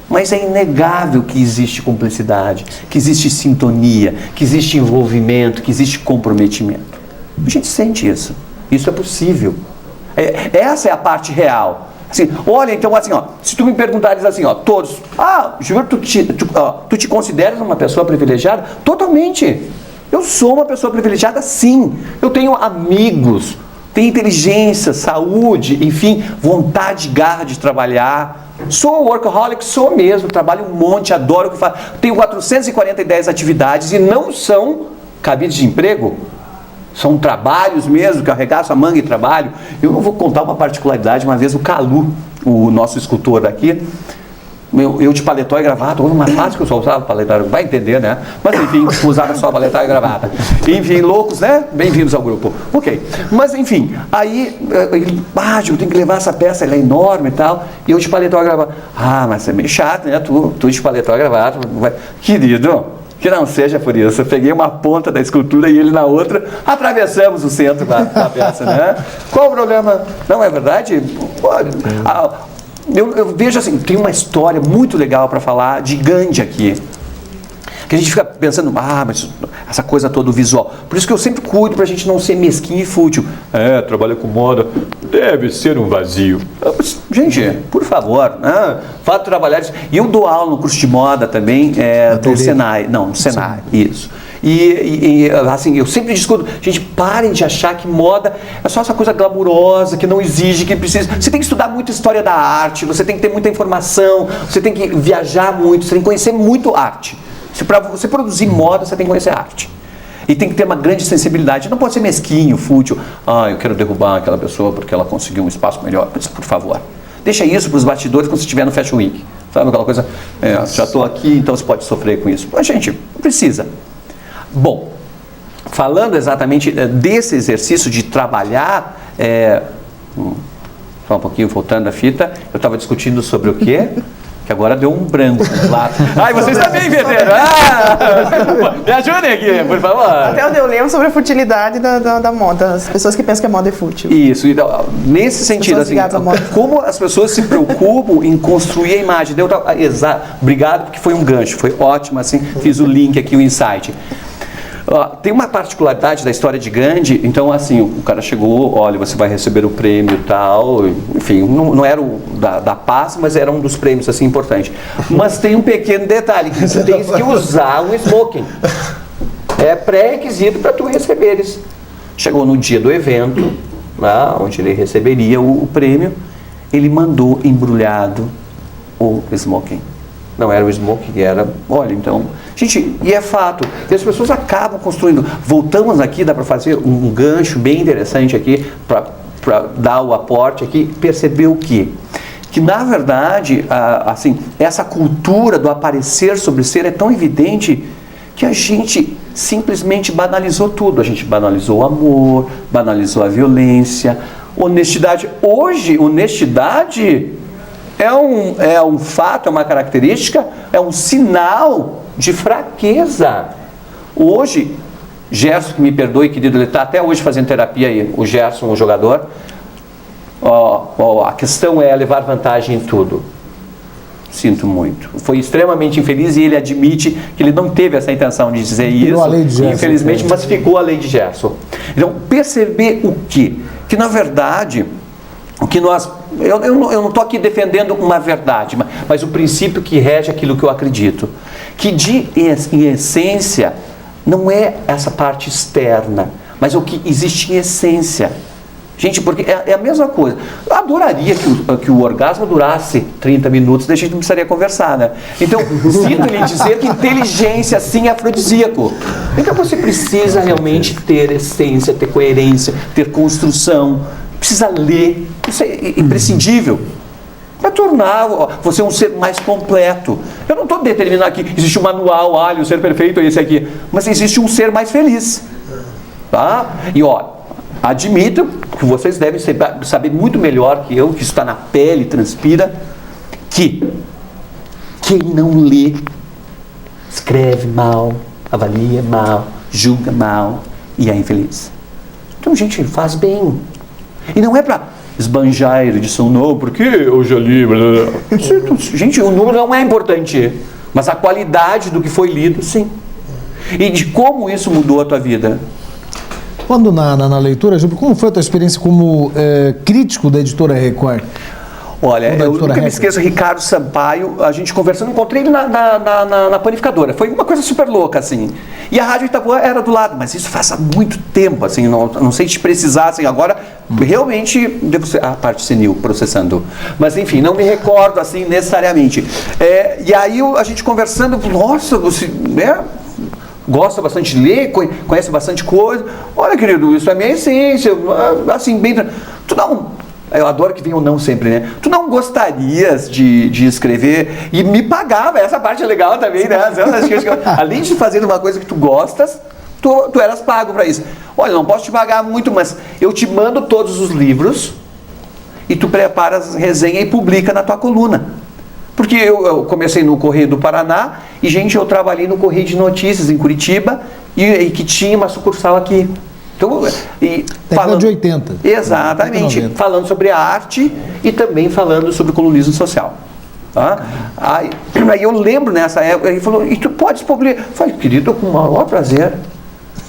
Mas é inegável que existe cumplicidade, que existe sintonia, que existe envolvimento, que existe comprometimento. A gente sente isso. Isso é possível. Essa é a parte real. Assim, olha, então assim, ó, se tu me perguntares assim, ó, todos, Júlio, tu te consideras uma pessoa privilegiada? Totalmente. Eu sou uma pessoa privilegiada, sim. Eu tenho amigos, tenho inteligência, saúde, enfim, vontade, garra de trabalhar. Sou workaholic, sou mesmo, trabalho um monte, adoro o que faço. Tenho 440 atividades e não são cabides de emprego. São trabalhos mesmo, que eu arregaço a manga e trabalho. Eu não vou contar uma particularidade. Uma vez o Calu, o nosso escultor daqui, eu de paletó e gravata, houve uma fase que eu só usava paletó, vai entender, né? Mas enfim, usava só paletó e gravata. Enfim, loucos, né? Bem-vindos ao grupo. Ok. Mas enfim, aí ele, eu tenho que levar essa peça, ela é enorme e tal, e eu de paletó e gravata. Mas é meio chato, né? Tu de paletó e gravata. Querido, que não seja por isso. Eu peguei uma ponta da escultura e ele na outra, atravessamos o centro da peça, né? Qual o problema? Não é verdade? Eu vejo assim, tem uma história muito legal para falar de Gandhi aqui. Que a gente fica pensando, mas essa coisa toda visual. Por isso que eu sempre cuido para a gente não ser mesquinho e fútil. Trabalha com moda, deve ser um vazio. Gente, por favor, vá trabalhar isso. E eu dou aula no curso de moda também, do Senai. Não, no Senai, isso. E assim, eu sempre discuto, gente, parem de achar que moda é só essa coisa glamurosa, que não exige, que precisa. Você tem que estudar muito história da arte, você tem que ter muita informação, você tem que viajar muito, você tem que conhecer muito arte. Para você produzir moda, você tem que conhecer arte. E tem que ter uma grande sensibilidade. Não pode ser mesquinho, fútil. Eu quero derrubar aquela pessoa porque ela conseguiu um espaço melhor. Mas, por favor, deixa isso para os bastidores quando você estiver no Fashion Week. Sabe aquela coisa? Já estou aqui, então você pode sofrer com isso. Mas, gente, não precisa. Bom, falando exatamente desse exercício de trabalhar, só um pouquinho voltando a fita, eu estava discutindo sobre o quê? Que agora deu um branco lá. Vocês também entenderam? Me ajudem aqui, por favor. Até eu lembro sobre a futilidade da moda. As pessoas que pensam que a moda é fútil. Isso, então, nesse sentido, assim, como as pessoas se preocupam em construir a imagem. Obrigado, porque foi um gancho, foi ótimo, assim, fiz o link aqui, o insight. Tem uma particularidade da história de Gandhi, então assim, o cara chegou, olha, você vai receber o prêmio e tal, enfim, não era o da paz, mas era um dos prêmios assim importantes. Mas tem um pequeno detalhe, que você tem que usar um smoking. É pré-requisito para tu receberes. Chegou no dia do evento, lá onde ele receberia o prêmio, ele mandou embrulhado o smoking. Não era o smoking, era, olha, então... Gente, e é fato, e as pessoas acabam construindo. Voltamos aqui, dá para fazer um gancho bem interessante aqui, para dar o aporte aqui, perceber o quê? Que, na verdade, assim, essa cultura do aparecer sobre ser é tão evidente que a gente simplesmente banalizou tudo. A gente banalizou o amor, banalizou a violência, honestidade. Hoje, honestidade... É um fato, é uma característica, é um sinal de fraqueza. Hoje, Gerson, que me perdoe, querido, ele está até hoje fazendo terapia aí, o Gerson, o jogador, a questão é levar vantagem em tudo. Sinto muito. Foi extremamente infeliz e ele admite que ele não teve essa intenção de dizer isso, a lei de Gerson, infelizmente, mas ficou a lei de Gerson. Então, perceber o quê? Que, na verdade... o que eu não estou aqui defendendo uma verdade, mas o princípio que rege aquilo que eu acredito, que em essência não é essa parte externa, mas é o que existe em essência. Gente, porque é a mesma coisa. Eu adoraria que o orgasmo durasse 30 minutos, daí a gente não precisaria conversar, né? Então, sinto lhe dizer que inteligência, sim, é afrodisíaco. Então, você precisa realmente ter essência, ter coerência, ter construção. Precisa ler. Isso é imprescindível para tornar você um ser mais completo. Eu não estou determinando aqui, existe um manual, o ser perfeito é esse aqui. Mas existe um ser mais feliz. Tá? E, admito que vocês devem saber muito melhor que eu, que isso está na pele, transpira, que quem não lê, escreve mal, avalia mal, julga mal e é infeliz. Então, gente, faz bem. E não é para esbanjar a erudição, não, porque eu já li. Gente, o número não é importante, mas a qualidade do que foi lido, sim. E de como isso mudou a tua vida. Quando na leitura, Gilberto, como foi a tua experiência como crítico da Editora Record? Olha, eu nunca me esqueço, Ricardo Sampaio, a gente conversando, encontrei ele na panificadora. Foi uma coisa super louca, assim. E a Rádio Itapuã era do lado, mas isso faz há muito tempo, assim, não sei te precisar, assim, agora realmente devo ser a parte senil processando. Mas enfim, não me recordo, assim, necessariamente. E aí a gente conversando, nossa, você gosta bastante de ler, conhece bastante coisa. Olha, querido, isso é a minha essência, assim, bem... Tu não... Eu adoro que venha o não sempre, né? Tu não gostarias de escrever e me pagava, essa parte é legal também, né? Além de fazer uma coisa que tu gostas, tu eras pago para isso. Olha, não posso te pagar muito, mas eu te mando todos os livros e tu preparas resenha e publica na tua coluna. Porque eu comecei no Correio do Paraná e, gente, eu trabalhei no Correio de Notícias em Curitiba e que tinha uma sucursal aqui. Então, falando de 80. Exatamente, falando sobre a arte e também falando sobre colunismo social. Tá? Aí eu lembro nessa época, ele falou, e tu podes publicar? Eu falei, querido, com o maior prazer.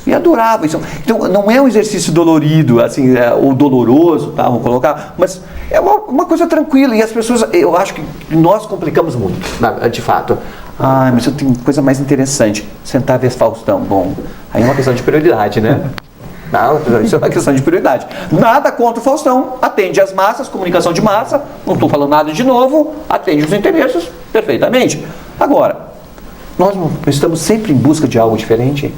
E adorava isso. Então, não é um exercício dolorido, assim, ou doloroso, tá? Vamos colocar, mas é uma coisa tranquila. E as pessoas, eu acho que nós complicamos muito, de fato. Mas eu tenho coisa mais interessante. Sentar a ver Faustão. Bom, aí é uma questão de prioridade, né? Não, isso é uma questão de prioridade. Nada contra o Faustão, atende às massas, comunicação de massa, não estou falando nada de novo, atende os interesses perfeitamente. Agora, nós estamos sempre em busca de algo diferente,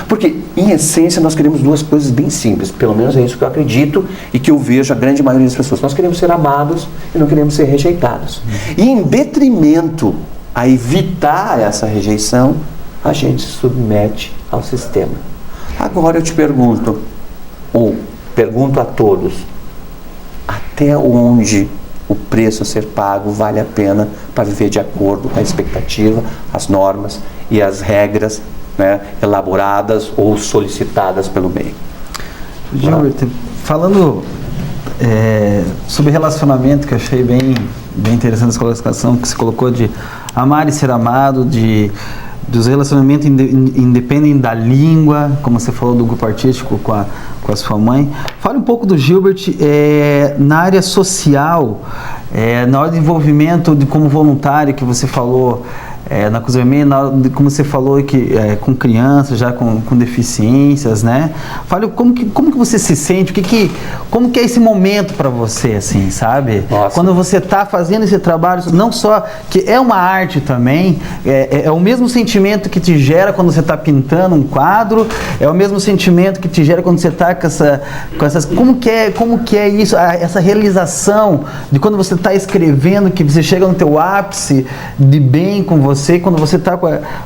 porque, em essência, nós queremos duas coisas bem simples, pelo menos é isso que eu acredito e que eu vejo a grande maioria das pessoas. Nós queremos ser amados e não queremos ser rejeitados. E, em detrimento a evitar essa rejeição, a gente se submete ao sistema. Agora eu te pergunto, ou pergunto a todos, até onde o preço a ser pago vale a pena para viver de acordo com a expectativa, as normas e as regras, né, elaboradas ou solicitadas pelo meio? Gilberto, falando sobre relacionamento, que eu achei bem interessante essa colocação que você colocou de amar e ser amado, dos relacionamentos independem da língua, como você falou do grupo artístico com a sua mãe. Fale um pouco do Gilbert na área social, na hora de envolvimento como voluntário que você falou na Cruz Vermelha, como você falou que com crianças, já com deficiências, né? Fale como que você se sente, como que é esse momento para você, assim, sabe? Nossa. Quando você está fazendo esse trabalho, não só que é uma arte também, é o mesmo sentimento que te gera quando você está pintando um quadro, é o mesmo sentimento que te gera quando você está com essas, como que é isso, essa realização de quando você está escrevendo, que você chega no teu ápice de bem com você, quando você está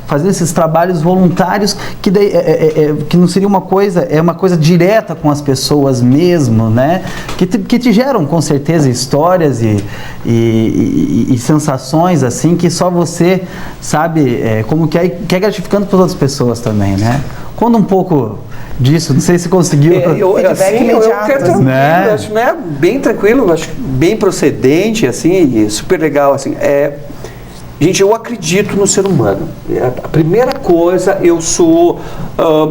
fazendo esses trabalhos voluntários, que não seria uma coisa direta com as pessoas mesmo, né? Que te geram com certeza histórias e sensações assim que só você sabe como que é gratificante para as outras pessoas também, né? Conta um pouco disso, não sei se conseguiu. Eu quero tranquilo, né? Acho, né? Bem tranquilo, acho bem procedente, assim, e super legal, assim. Gente, eu acredito no ser humano. A primeira coisa, eu sou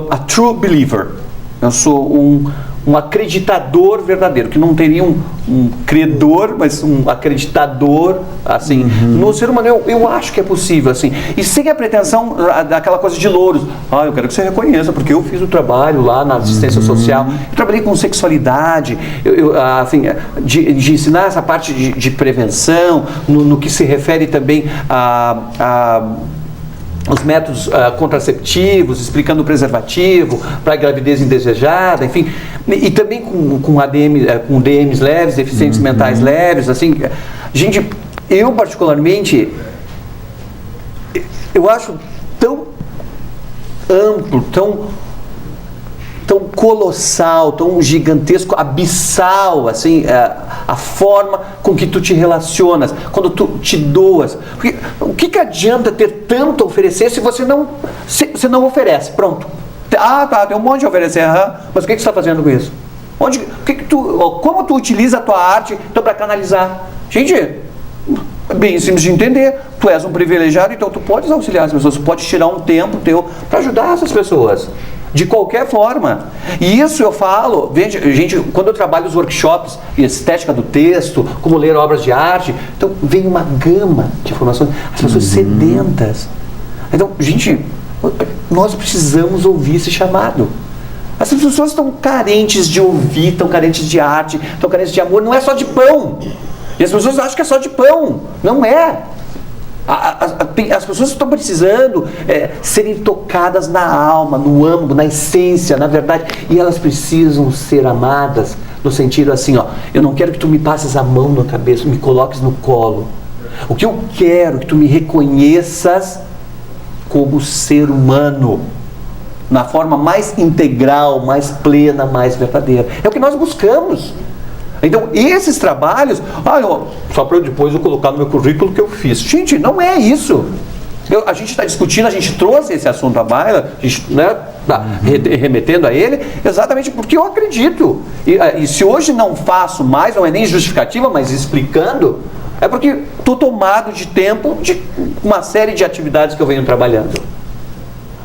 a true believer. Eu sou um acreditador verdadeiro, que não teria um credor, mas um acreditador, assim, no ser humano. Eu acho que é possível, assim, e sem a pretensão daquela coisa de louros. Eu quero que você reconheça, porque eu fiz o trabalho lá na assistência social, eu trabalhei com sexualidade, assim, de ensinar essa parte de prevenção, no que se refere também os métodos contraceptivos, explicando o preservativo para a gravidez indesejada, enfim, e também com DMs leves, deficientes mentais leves, assim. Gente, eu particularmente, eu acho tão amplo, tão colossal, tão gigantesco, abissal, assim, a forma com que tu te relacionas, quando tu te doas. Porque, o que adianta ter tanto a oferecer se você não oferece? Pronto. Tá, tem um monte de oferecer, mas o que você está fazendo com isso? Como tu utiliza a tua arte então, para canalizar? Gente, bem simples de entender. Tu és um privilegiado, então tu podes auxiliar as pessoas, tu pode tirar um tempo teu para ajudar essas pessoas. De qualquer forma. E isso eu falo, veja, gente, quando eu trabalho os workshops de estética do texto, como ler obras de arte, então vem uma gama de informações, as pessoas sedentas. Então, gente, nós precisamos ouvir esse chamado. As pessoas estão carentes de ouvir, estão carentes de arte, estão carentes de amor, não é só de pão. E as pessoas acham que é só de pão. Não é. As pessoas estão precisando serem tocadas na alma, no âmago, na essência, na verdade, e elas precisam ser amadas no sentido assim, eu não quero que tu me passes a mão na cabeça, me coloques no colo. O que eu quero é que tu me reconheças como ser humano, na forma mais integral, mais plena, mais verdadeira. É o que nós buscamos. Então, esses trabalhos, só para depois eu colocar no meu currículo que eu fiz. Gente, não é isso. A gente está discutindo, a gente trouxe esse assunto à baila, a gente está remetendo a ele, exatamente porque eu acredito. E se hoje não faço mais, não é nem justificativa, mas explicando, é porque estou tomado de tempo de uma série de atividades que eu venho trabalhando.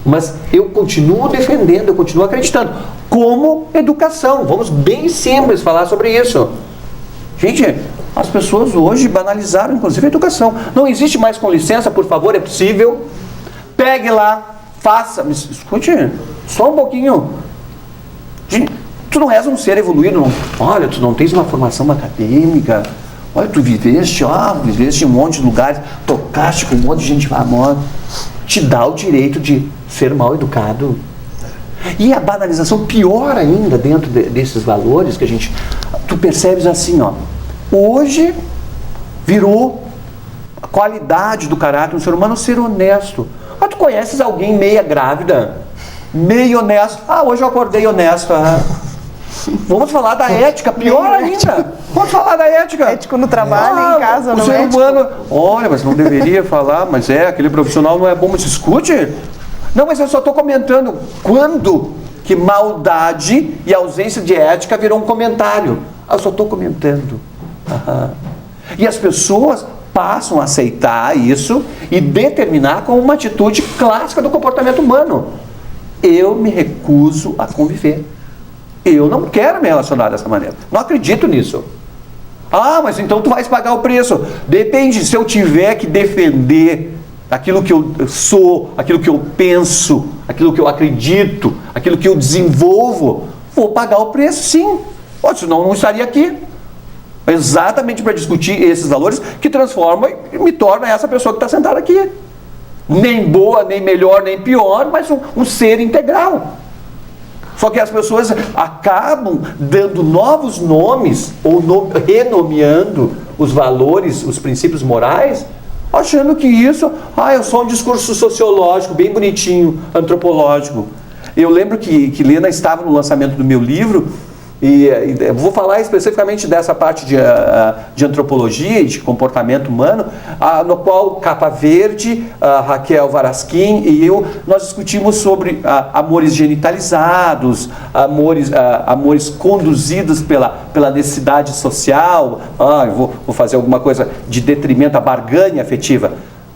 Mas eu continuo defendendo, eu continuo acreditando. Como educação, vamos bem simples falar sobre isso. Gente, as pessoas hoje banalizaram inclusive a educação. Não existe mais com licença, por favor, é possível. Pegue lá, faça. Mas, escute, só um pouquinho. Gente, tu não és um ser evoluído. Olha, tu não tens uma formação acadêmica. Olha, tu viveste em um monte de lugares, tocaste com um monte de gente famosa. Te dá o direito de ser mal educado. E a banalização, pior ainda, dentro desses valores que tu percebes assim, hoje virou a qualidade do caráter do ser humano ser honesto. Tu conheces alguém meia grávida, meio honesto? Hoje eu acordei honesto. Vamos falar da ética, pior ainda. Vamos falar da ética. Ético no trabalho, em casa, o não ser é humano, olha, mas não deveria falar, mas aquele profissional não é bom, mas escute. Não, mas eu só estou comentando quando que maldade e ausência de ética virou um comentário. Eu só estou comentando. E as pessoas passam a aceitar isso e determinar como uma atitude clássica do comportamento humano. Eu me recuso a conviver. Eu não quero me relacionar dessa maneira. Não acredito nisso. Mas então tu vais pagar o preço. Depende, se eu tiver que defender aquilo que eu sou, aquilo que eu penso, aquilo que eu acredito, aquilo que eu desenvolvo, vou pagar o preço, sim. Senão eu não estaria aqui. Exatamente para discutir esses valores que transformam e me torna essa pessoa que está sentada aqui. Nem boa, nem melhor, nem pior, mas um ser integral. Só que as pessoas acabam dando novos nomes ou renomeando os valores, os princípios morais, achando que isso é só um discurso sociológico, bem bonitinho, antropológico. Eu lembro que Lena estava no lançamento do meu livro, e vou falar especificamente dessa parte de antropologia e de comportamento humano, no qual Capa Verde, Raquel Varasquim e eu, nós discutimos sobre amores genitalizados, amores conduzidos pela necessidade social. Eu vou fazer alguma coisa de detrimento à barganha afetiva.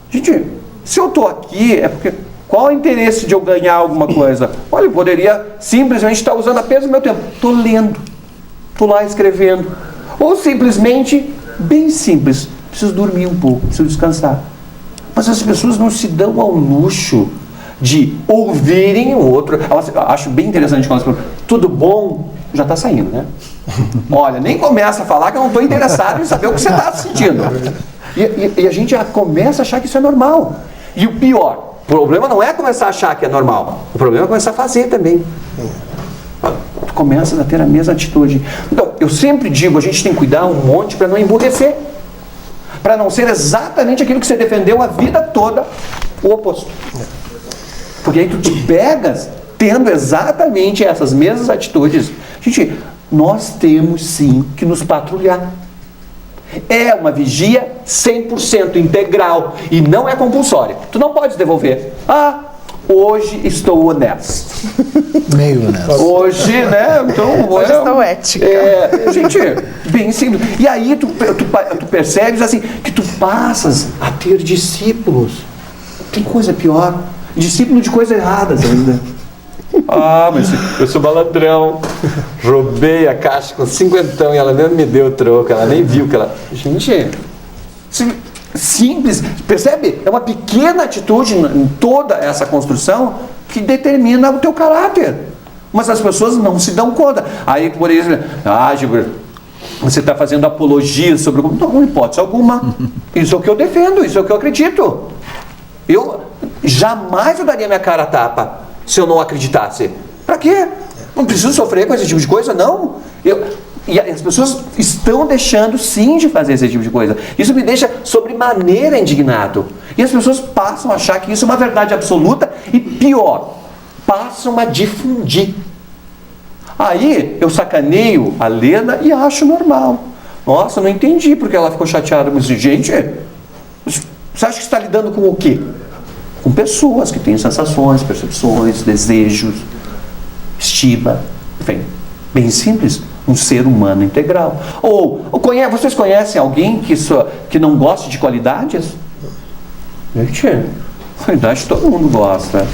Gente, se eu estou aqui é porque Qual o interesse de eu ganhar alguma coisa? Olha, eu poderia simplesmente estar usando apenas o meu tempo. Estou lendo, estou lá escrevendo. Ou simplesmente, bem simples, preciso dormir um pouco, preciso descansar. Mas as pessoas não se dão ao luxo de ouvirem o outro. Eu acho bem interessante quando elas falam, tudo bom? Já está saindo, né? Olha, nem começa a falar que eu não estou interessado em saber o que você está sentindo. E a gente já começa a achar que isso é normal. E o pior, o problema não é começar a achar que é normal. O problema é começar a fazer também. Tu começas a ter a mesma atitude. Então, eu sempre digo, a gente tem que cuidar um monte para não emburrecer. Para não ser exatamente aquilo que você defendeu a vida toda, o oposto. Porque aí tu te pegas tendo exatamente essas mesmas atitudes. Gente, nós temos sim que nos patrulhar. É uma vigia 100% integral e não é compulsória. Tu não pode devolver. Ah, hoje estou honesto. Meio honesto. Hoje, né? Então, Hoje estou ética. Gente, bem simples. E aí tu percebes assim que tu passas a ter discípulos. Tem coisa pior. Discípulo de coisas erradas ainda. Ah, mas eu sou malandrão. Roubei a caixa com 50 e ela nem me deu o troco, ela nem viu que ela... Gente, simples, percebe? É uma pequena atitude em toda essa construção que determina o teu caráter. Mas as pessoas não se dão conta. Aí, por exemplo, Gilberto, você está fazendo apologia sobre... Não, hipótese alguma. Isso é o que eu defendo, isso é o que eu acredito. Eu jamais daria minha cara a tapa se eu não acreditasse. Pra quê? Não preciso sofrer com esse tipo de coisa, não. E as pessoas estão deixando sim de fazer esse tipo de coisa. Isso me deixa sobremaneira indignado. E as pessoas passam a achar que isso é uma verdade absoluta e pior, passam a difundir. Aí eu sacaneio a Lena e acho normal. Nossa, não entendi porque ela ficou chateada. Mas, gente, você acha que está lidando com o quê? Com pessoas que têm sensações, percepções, desejos, estima, enfim, bem simples, um ser humano integral. Vocês conhecem alguém que não goste de qualidades? Gente, qualidade todo mundo gosta.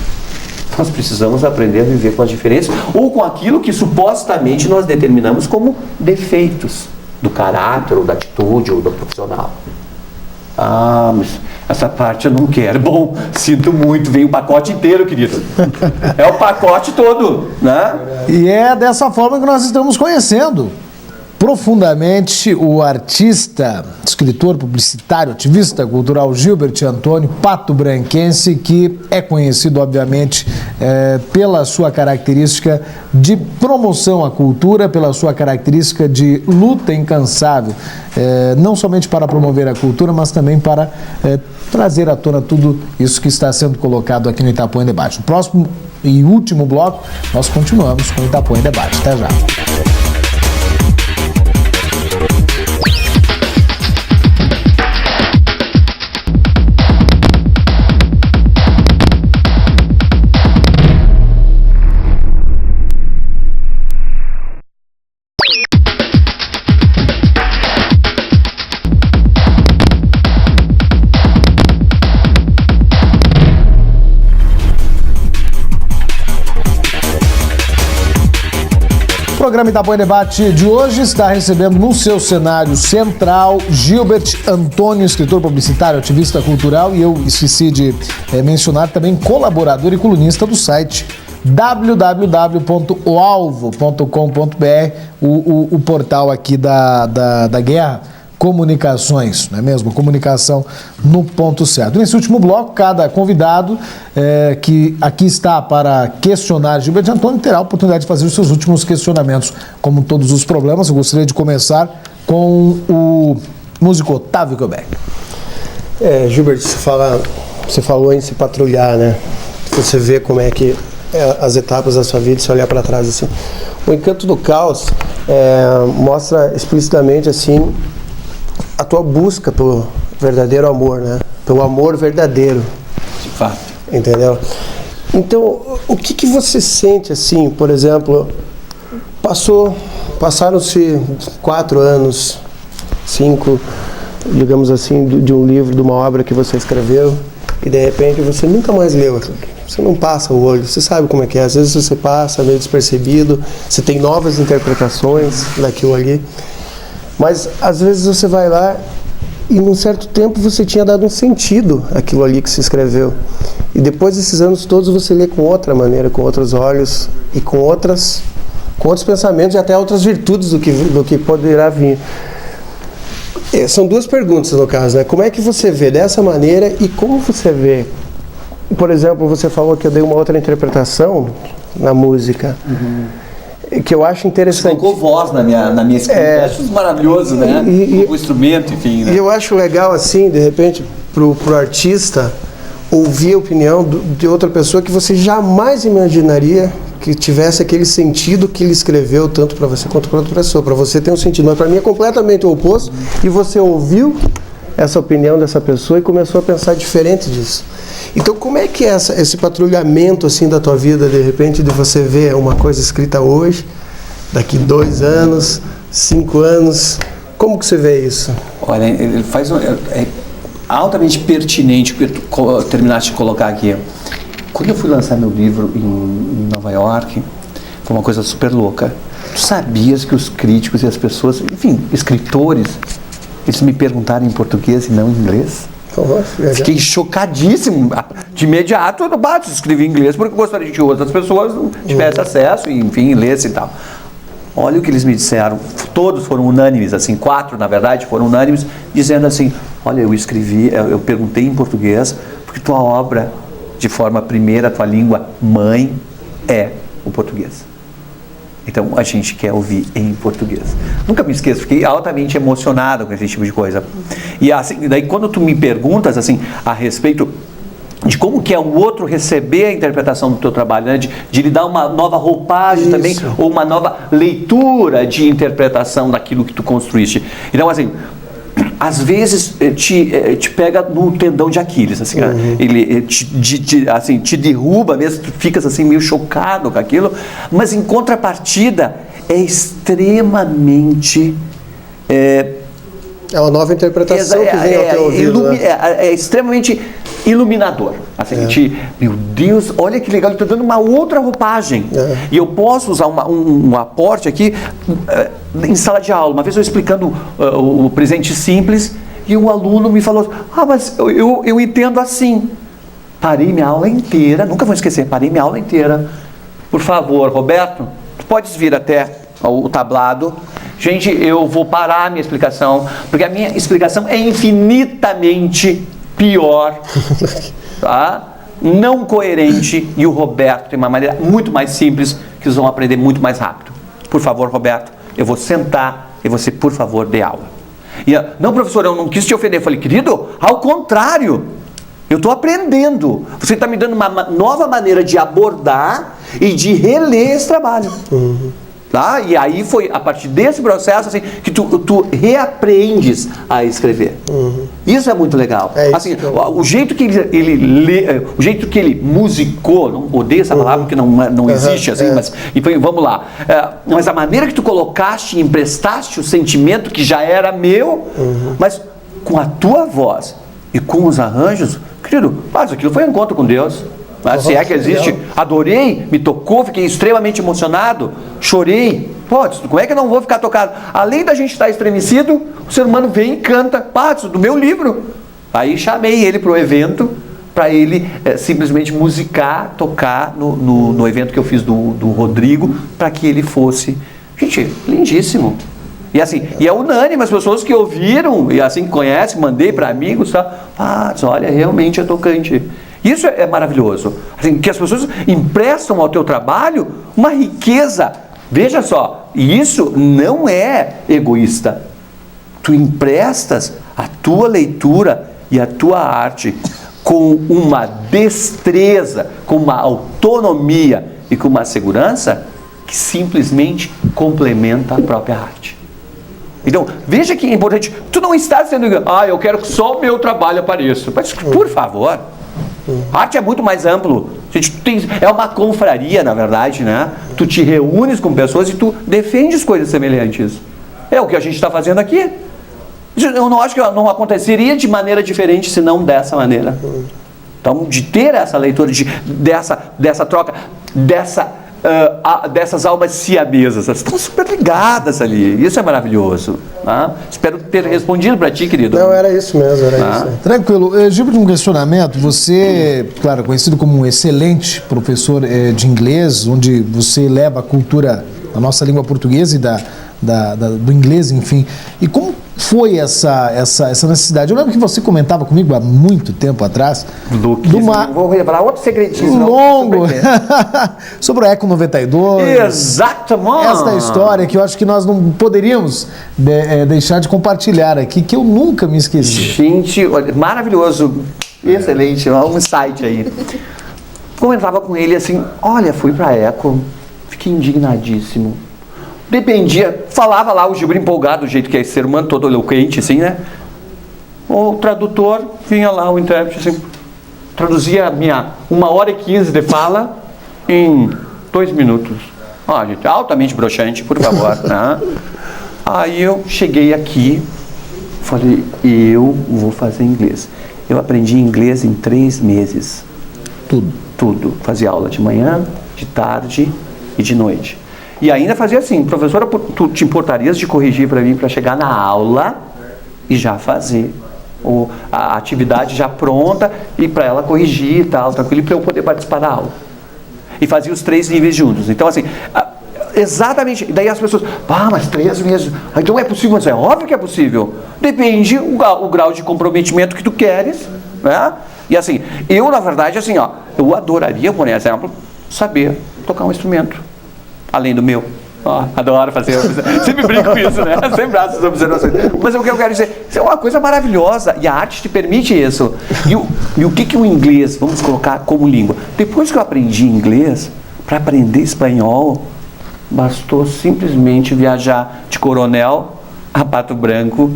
Nós precisamos aprender a viver com as diferenças ou com aquilo que supostamente nós determinamos como defeitos do caráter, ou da atitude, ou do profissional. Ah, mas essa parte eu não quero. Bom, sinto muito, vem o pacote inteiro, querido. É o pacote todo, né? E é dessa forma que nós estamos conhecendo profundamente o artista, escritor, publicitário, ativista cultural Gilbert Antônio, pato-branquense, que é conhecido, obviamente, pela sua característica de promoção à cultura, pela sua característica de luta incansável, não somente para promover a cultura, mas também para trazer à tona tudo isso que está sendo colocado aqui no Itapuã em Debate. No próximo e último bloco, nós continuamos com o Itapuã em Debate. Até já. O programa Itapuã em Debate de hoje está recebendo no seu cenário central Gilbert Antônio, escritor, publicitário, ativista cultural, e eu esqueci de mencionar também colaborador e colunista do site www.oalvo.com.br, o portal aqui da Guerra Comunicações, não é mesmo? Comunicação no ponto certo. Nesse último bloco, cada convidado que aqui está para questionar Gilbert Antônio terá a oportunidade de fazer os seus últimos questionamentos. Como todos os problemas, eu gostaria de começar com o músico Otávio Quebec. Gilbert, você falou em se patrulhar, né? Você vê como é que as etapas da sua vida, se olhar para trás assim. O Encanto do Caos mostra explicitamente assim a tua busca pelo verdadeiro amor, né? Pelo amor verdadeiro. De fato. Entendeu? Então, o que você sente assim, por exemplo, passaram-se 4 anos, 5, digamos assim, de um livro, de uma obra que você escreveu, e de repente você nunca mais leu aquilo. Você não passa o olho, você sabe como é que é. Às vezes você passa meio despercebido, você tem novas interpretações daquilo ali. Mas às vezes você vai lá e num certo tempo você tinha dado um sentido àquilo ali que se escreveu. E depois desses anos todos você lê com outra maneira, com outros olhos e com outros pensamentos e até outras virtudes do que poderá vir. São duas perguntas no caso, né? Como é que você vê dessa maneira e como você vê? Por exemplo, você falou que eu dei uma outra interpretação na música, que eu acho interessante. Você colocou voz na minha escrita, eu acho isso maravilhoso, né? O instrumento, enfim. Né? E eu acho legal, assim, de repente, pro artista ouvir a opinião de outra pessoa que você jamais imaginaria que tivesse aquele sentido que ele escreveu, tanto para você quanto para outra pessoa. Para você tem um sentido, mas para mim é completamente o oposto, e você ouviu essa opinião dessa pessoa e começou a pensar diferente disso. Então, como é que é esse patrulhamento assim da tua vida, de repente, de você ver uma coisa escrita hoje, daqui 2 anos, 5 anos, como que você vê isso? Olha, ele faz é altamente pertinente o que tu terminaste de colocar aqui. Quando eu fui lançar meu livro em Nova York, foi uma coisa super louca. Tu sabias que os críticos e as pessoas, enfim, escritores, eles me perguntaram em português e não em inglês? Fiquei chocadíssimo. De imediato, eu escrevi em inglês porque eu gostaria que outras pessoas tivessem acesso e, enfim, lessem e tal. Olha o que eles me disseram. Todos foram unânimes, assim, 4, na verdade, foram unânimes, dizendo assim, olha, eu perguntei em português porque tua obra, de forma primeira, tua língua mãe é o português. Então, a gente quer ouvir em português. Nunca me esqueço, fiquei altamente emocionado com esse tipo de coisa. E assim, daí quando tu me perguntas, assim, a respeito de como que é o outro receber a interpretação do teu trabalho, né? de lhe dar uma nova roupagem também, ou uma nova leitura de interpretação daquilo que tu construíste. Então, assim, às vezes te pega no tendão de Aquiles, assim, ele te derruba mesmo, tu ficas assim meio chocado com aquilo, mas em contrapartida é extremamente é uma nova interpretação que vem ao teu ouvido, né? É extremamente iluminador. Assim, meu Deus, olha que legal, ele está dando uma outra roupagem. E eu posso usar um aporte aqui em sala de aula. Uma vez eu explicando o presente simples e um aluno me falou, mas eu entendo assim. Parei minha aula inteira, nunca vou esquecer, parei minha aula inteira. Por favor, Roberto, tu podes vir até o tablado. Gente, eu vou parar a minha explicação, porque a minha explicação é infinitamente pior, tá? Não coerente, e o Roberto tem uma maneira muito mais simples que eles vão aprender muito mais rápido. Por favor, Roberto, eu vou sentar e você, por favor, dê aula. E não, professor, eu não quis te ofender. Eu falei, querido, ao contrário, eu estou aprendendo. Você está me dando uma nova maneira de abordar e de reler esse trabalho. Tá? E aí foi a partir desse processo assim, que tu reaprendes a escrever. Isso é muito legal. Assim, o jeito que ele lê, o jeito que ele musicou, não odeio essa palavra porque não existe assim, mas enfim, vamos lá. Mas a maneira que tu colocaste e emprestaste o sentimento que já era meu, mas com a tua voz e com os arranjos, querido, mas aquilo foi um encontro com Deus. Se é que existe, adorei, me tocou, fiquei extremamente emocionado, chorei. Como é que eu não vou ficar tocado? Além da gente estar estremecido, o ser humano vem e canta, do meu livro. Aí chamei ele para o evento, para ele simplesmente musicar, tocar no evento que eu fiz do Rodrigo, para que ele fosse, gente, lindíssimo. E assim, e é unânime, as pessoas que ouviram, e assim conhecem, mandei para amigos, olha, realmente é tocante. Isso é maravilhoso, assim, que as pessoas emprestam ao teu trabalho uma riqueza. Veja só, isso não é egoísta. Tu emprestas a tua leitura e a tua arte com uma destreza, com uma autonomia e com uma segurança que simplesmente complementa a própria arte. Então, veja que é importante. Tu não está dizendo, eu quero que só o meu trabalho apareça. Mas, por favor... A arte é muito mais amplo. É uma confraria, na verdade, né? Tu te reúnes com pessoas e tu defendes coisas semelhantes. É o que a gente está fazendo aqui. Eu não acho que não aconteceria de maneira diferente, senão dessa maneira. Então, de ter essa leitura, dessa troca, dessas almas siamesas, elas estão super ligadas ali. Isso é maravilhoso. Tá? Espero ter respondido para ti, querido. Não, era isso mesmo, era isso. Tranquilo. Gilberto, um questionamento. Você, claro, conhecido como um excelente professor de inglês, onde você leva a cultura da nossa língua portuguesa e do inglês, enfim. E como foi essa necessidade? Eu lembro que você comentava comigo há muito tempo atrás Vou revelar outro segredinho. longo sobre o Eco 92. Exatamente. Esta história que eu acho que nós não poderíamos deixar de compartilhar aqui, que eu nunca me esqueci. Gente, olha, maravilhoso. Excelente, um insight aí. Comentava com ele assim, olha, fui pra Eco, fiquei indignadíssimo. Dependia, falava lá o Gilberto empolgado, do jeito que é esse ser humano, todo eloquente, assim, né? O tradutor vinha lá, o intérprete, assim, traduzia a minha 1h15 de fala em 2 minutos. Gente, altamente broxante, por favor, né? Aí eu cheguei aqui, falei, eu vou fazer inglês. Eu aprendi inglês em 3 meses. Tudo. Fazia aula de manhã, de tarde e de noite. E ainda fazia assim, professora, tu te importarias de corrigir para mim para chegar na aula e já fazer a atividade já pronta e para ela corrigir e tal, tranquilo, para eu poder participar da aula. E fazia os 3 níveis juntos. Então assim, exatamente, daí as pessoas, mas 3 meses, então é possível? Mas é óbvio que é possível. Depende o grau de comprometimento que tu queres, né? E assim, eu na verdade, assim, eu adoraria, por exemplo, saber tocar um instrumento. Além do meu. Adoro fazer. Sempre brinco com isso, né? Sempre faço essas observações. Mas o que eu quero dizer, isso é uma coisa maravilhosa. E a arte te permite isso. E o que o inglês, vamos colocar como língua? Depois que eu aprendi inglês, para aprender espanhol, bastou simplesmente viajar de Coronel a Pato Branco,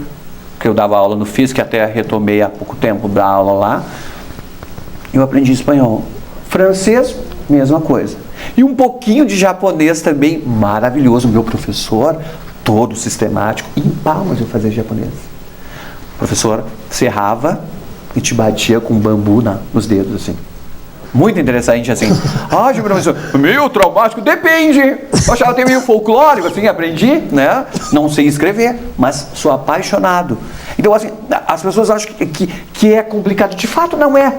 que eu dava aula no FIS, que até retomei há pouco tempo da aula lá. Eu aprendi espanhol. Francês, mesma coisa. E um pouquinho de japonês também, maravilhoso. Meu professor, todo sistemático, em palmas eu fazia japonês. O professor serrava e te batia com bambu nos dedos, assim. Muito interessante, assim. Professor, meio traumático, depende. Eu achava até meio folclórico, assim, aprendi, né? Não sei escrever, mas sou apaixonado. Então, assim, as pessoas acham que é complicado. De fato, não é.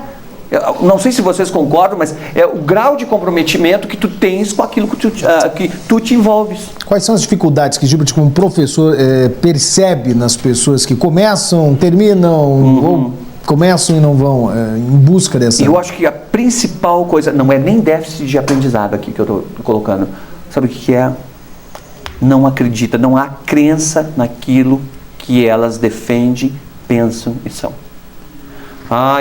Eu não sei se vocês concordam, mas é o grau de comprometimento que tu tens com aquilo que tu te envolves. Quais são as dificuldades que Gilberto, como professor, percebe nas pessoas que começam, terminam, ou começam e não vão em busca dessa... Eu acho que a principal coisa, não é nem déficit de aprendizado aqui que eu estou colocando. Sabe o que é? Não acredita, não há crença naquilo que elas defendem, pensam e são.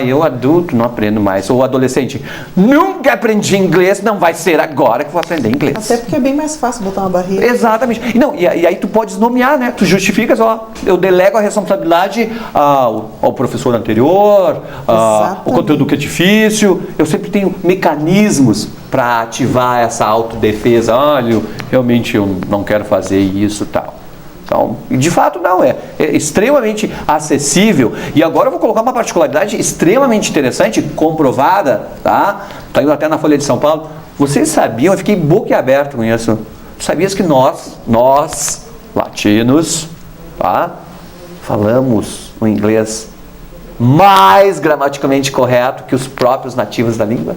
Eu adulto não aprendo mais. Ou adolescente, nunca aprendi inglês, não vai ser agora que vou aprender inglês. Até porque é bem mais fácil botar uma barreira. Exatamente. E aí tu podes nomear, né? Tu justificas, eu delego a responsabilidade ao professor anterior, o conteúdo que é difícil. Eu sempre tenho mecanismos para ativar essa autodefesa. Realmente eu não quero fazer isso e tal. Então, de fato não, é extremamente acessível. E agora eu vou colocar uma particularidade extremamente interessante, comprovada, tá? Tá indo até na Folha de São Paulo. Vocês sabiam, eu fiquei boquiaberto com isso. Sabias que nós, latinos, tá? Falamos o inglês mais gramaticalmente correto que os próprios nativos da língua?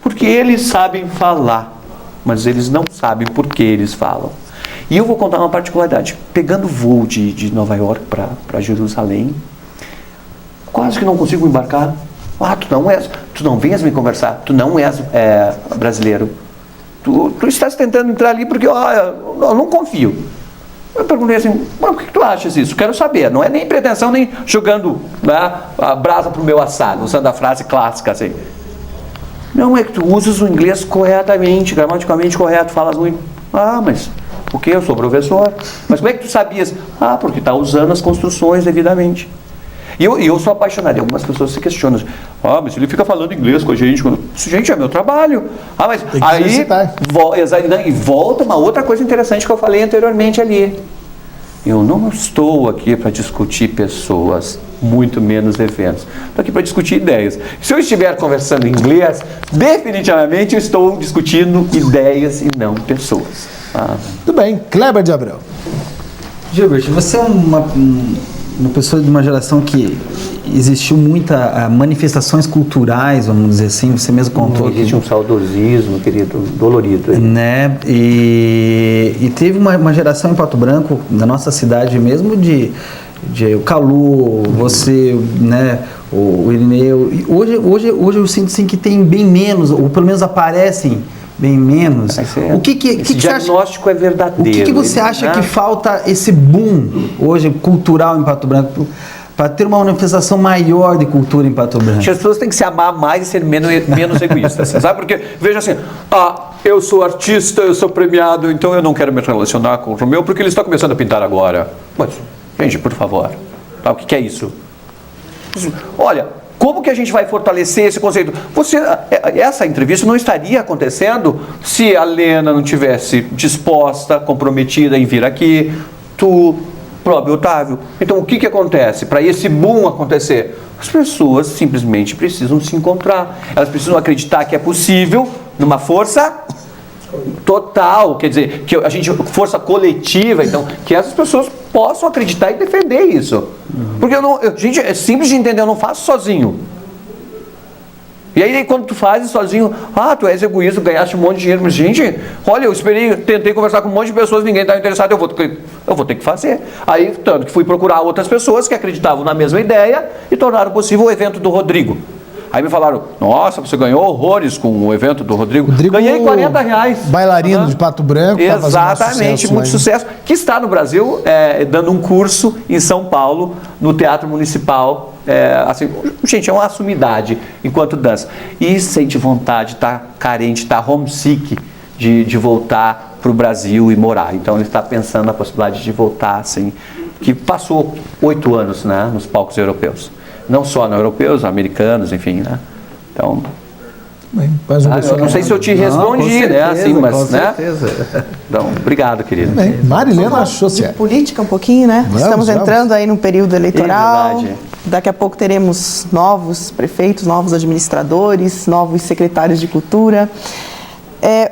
Porque eles sabem falar, mas eles não sabem por que eles falam. E eu vou contar uma particularidade. Pegando voo de Nova York para Jerusalém, quase que não consigo embarcar. Tu não vens me conversar, tu não és brasileiro. Tu estás tentando entrar ali porque eu não confio. Eu perguntei assim, por que tu achas isso? Quero saber. Não é nem pretensão, nem jogando, né, a brasa pro meu assado, usando a frase clássica assim. Não, é que tu usas o inglês corretamente, gramaticalmente correto, falas muito. Mas... Porque eu sou professor. Mas como é que tu sabias? Porque está usando as construções devidamente. E eu sou apaixonado. E algumas pessoas se questionam. Mas ele fica falando inglês com a gente. Gente, é meu trabalho. Mas aí volta uma outra coisa interessante que eu falei anteriormente ali. Eu não estou aqui para discutir pessoas, muito menos eventos. Estou aqui para discutir ideias. Se eu estiver conversando em inglês, definitivamente eu estou discutindo ideias e não pessoas. Tudo bem. Kleber de Abreu. Gilbert, você é uma pessoa de uma geração que existiu muita manifestações culturais, vamos dizer assim, você mesmo contou. Existe um saudosismo, querido, dolorido. Né? E teve uma geração em Pato Branco, na nossa cidade mesmo, de o Calu, você, né, o Irineu. E hoje eu sinto assim, que tem bem menos, ou pelo menos aparecem bem menos. O diagnóstico é verdadeiro. O que você acha que falta esse boom hoje cultural em Pato Branco para ter uma manifestação maior de cultura em Pato Branco? As pessoas têm que se amar mais e ser menos egoístas, sabe? Porque, veja assim, eu sou artista, eu sou premiado, então eu não quero me relacionar com o Romeu porque ele está começando a pintar agora. Mas, gente, por favor, tá? O que é isso? Olha, como que a gente vai fortalecer esse conceito? Essa entrevista não estaria acontecendo se a Lena não tivesse disposta, comprometida em vir aqui, tu, próprio Otávio. Então, o que acontece? Para esse boom acontecer, as pessoas simplesmente precisam se encontrar. Elas precisam acreditar que é possível, numa força total, quer dizer, que força coletiva, então, que essas pessoas possam acreditar e defender isso. Porque gente, é simples de entender, eu não faço sozinho. E aí quando tu fazes sozinho, tu és egoísta, ganhaste um monte de dinheiro, mas gente, olha, eu tentei conversar com um monte de pessoas, ninguém está interessado, eu vou ter que fazer. Aí, tanto que fui procurar outras pessoas que acreditavam na mesma ideia e tornaram possível o evento do Rodrigo. Aí me falaram, nossa, você ganhou horrores com o evento do Rodrigo. Ganhei R$40. Bailarino de Pato Branco. Exatamente, muito sucesso. Que está no Brasil, dando um curso em São Paulo, no Teatro Municipal. Assim, gente, é uma sumidade enquanto dança. E sente vontade, está carente, está homesick de voltar para o Brasil e morar. Então ele está pensando na possibilidade de voltar, assim, que passou 8 anos, né, nos palcos europeus. Não só no europeus, americanos, enfim, né? Então, eu não sei se eu te respondi, certeza, né? Assim, mas, com certeza. Então, obrigado, querido. Bem, Marilena Xocier. Política um pouquinho, né? Estamos entrando aí no período eleitoral. Verdade. Daqui a pouco teremos novos prefeitos, novos administradores, novos secretários de cultura.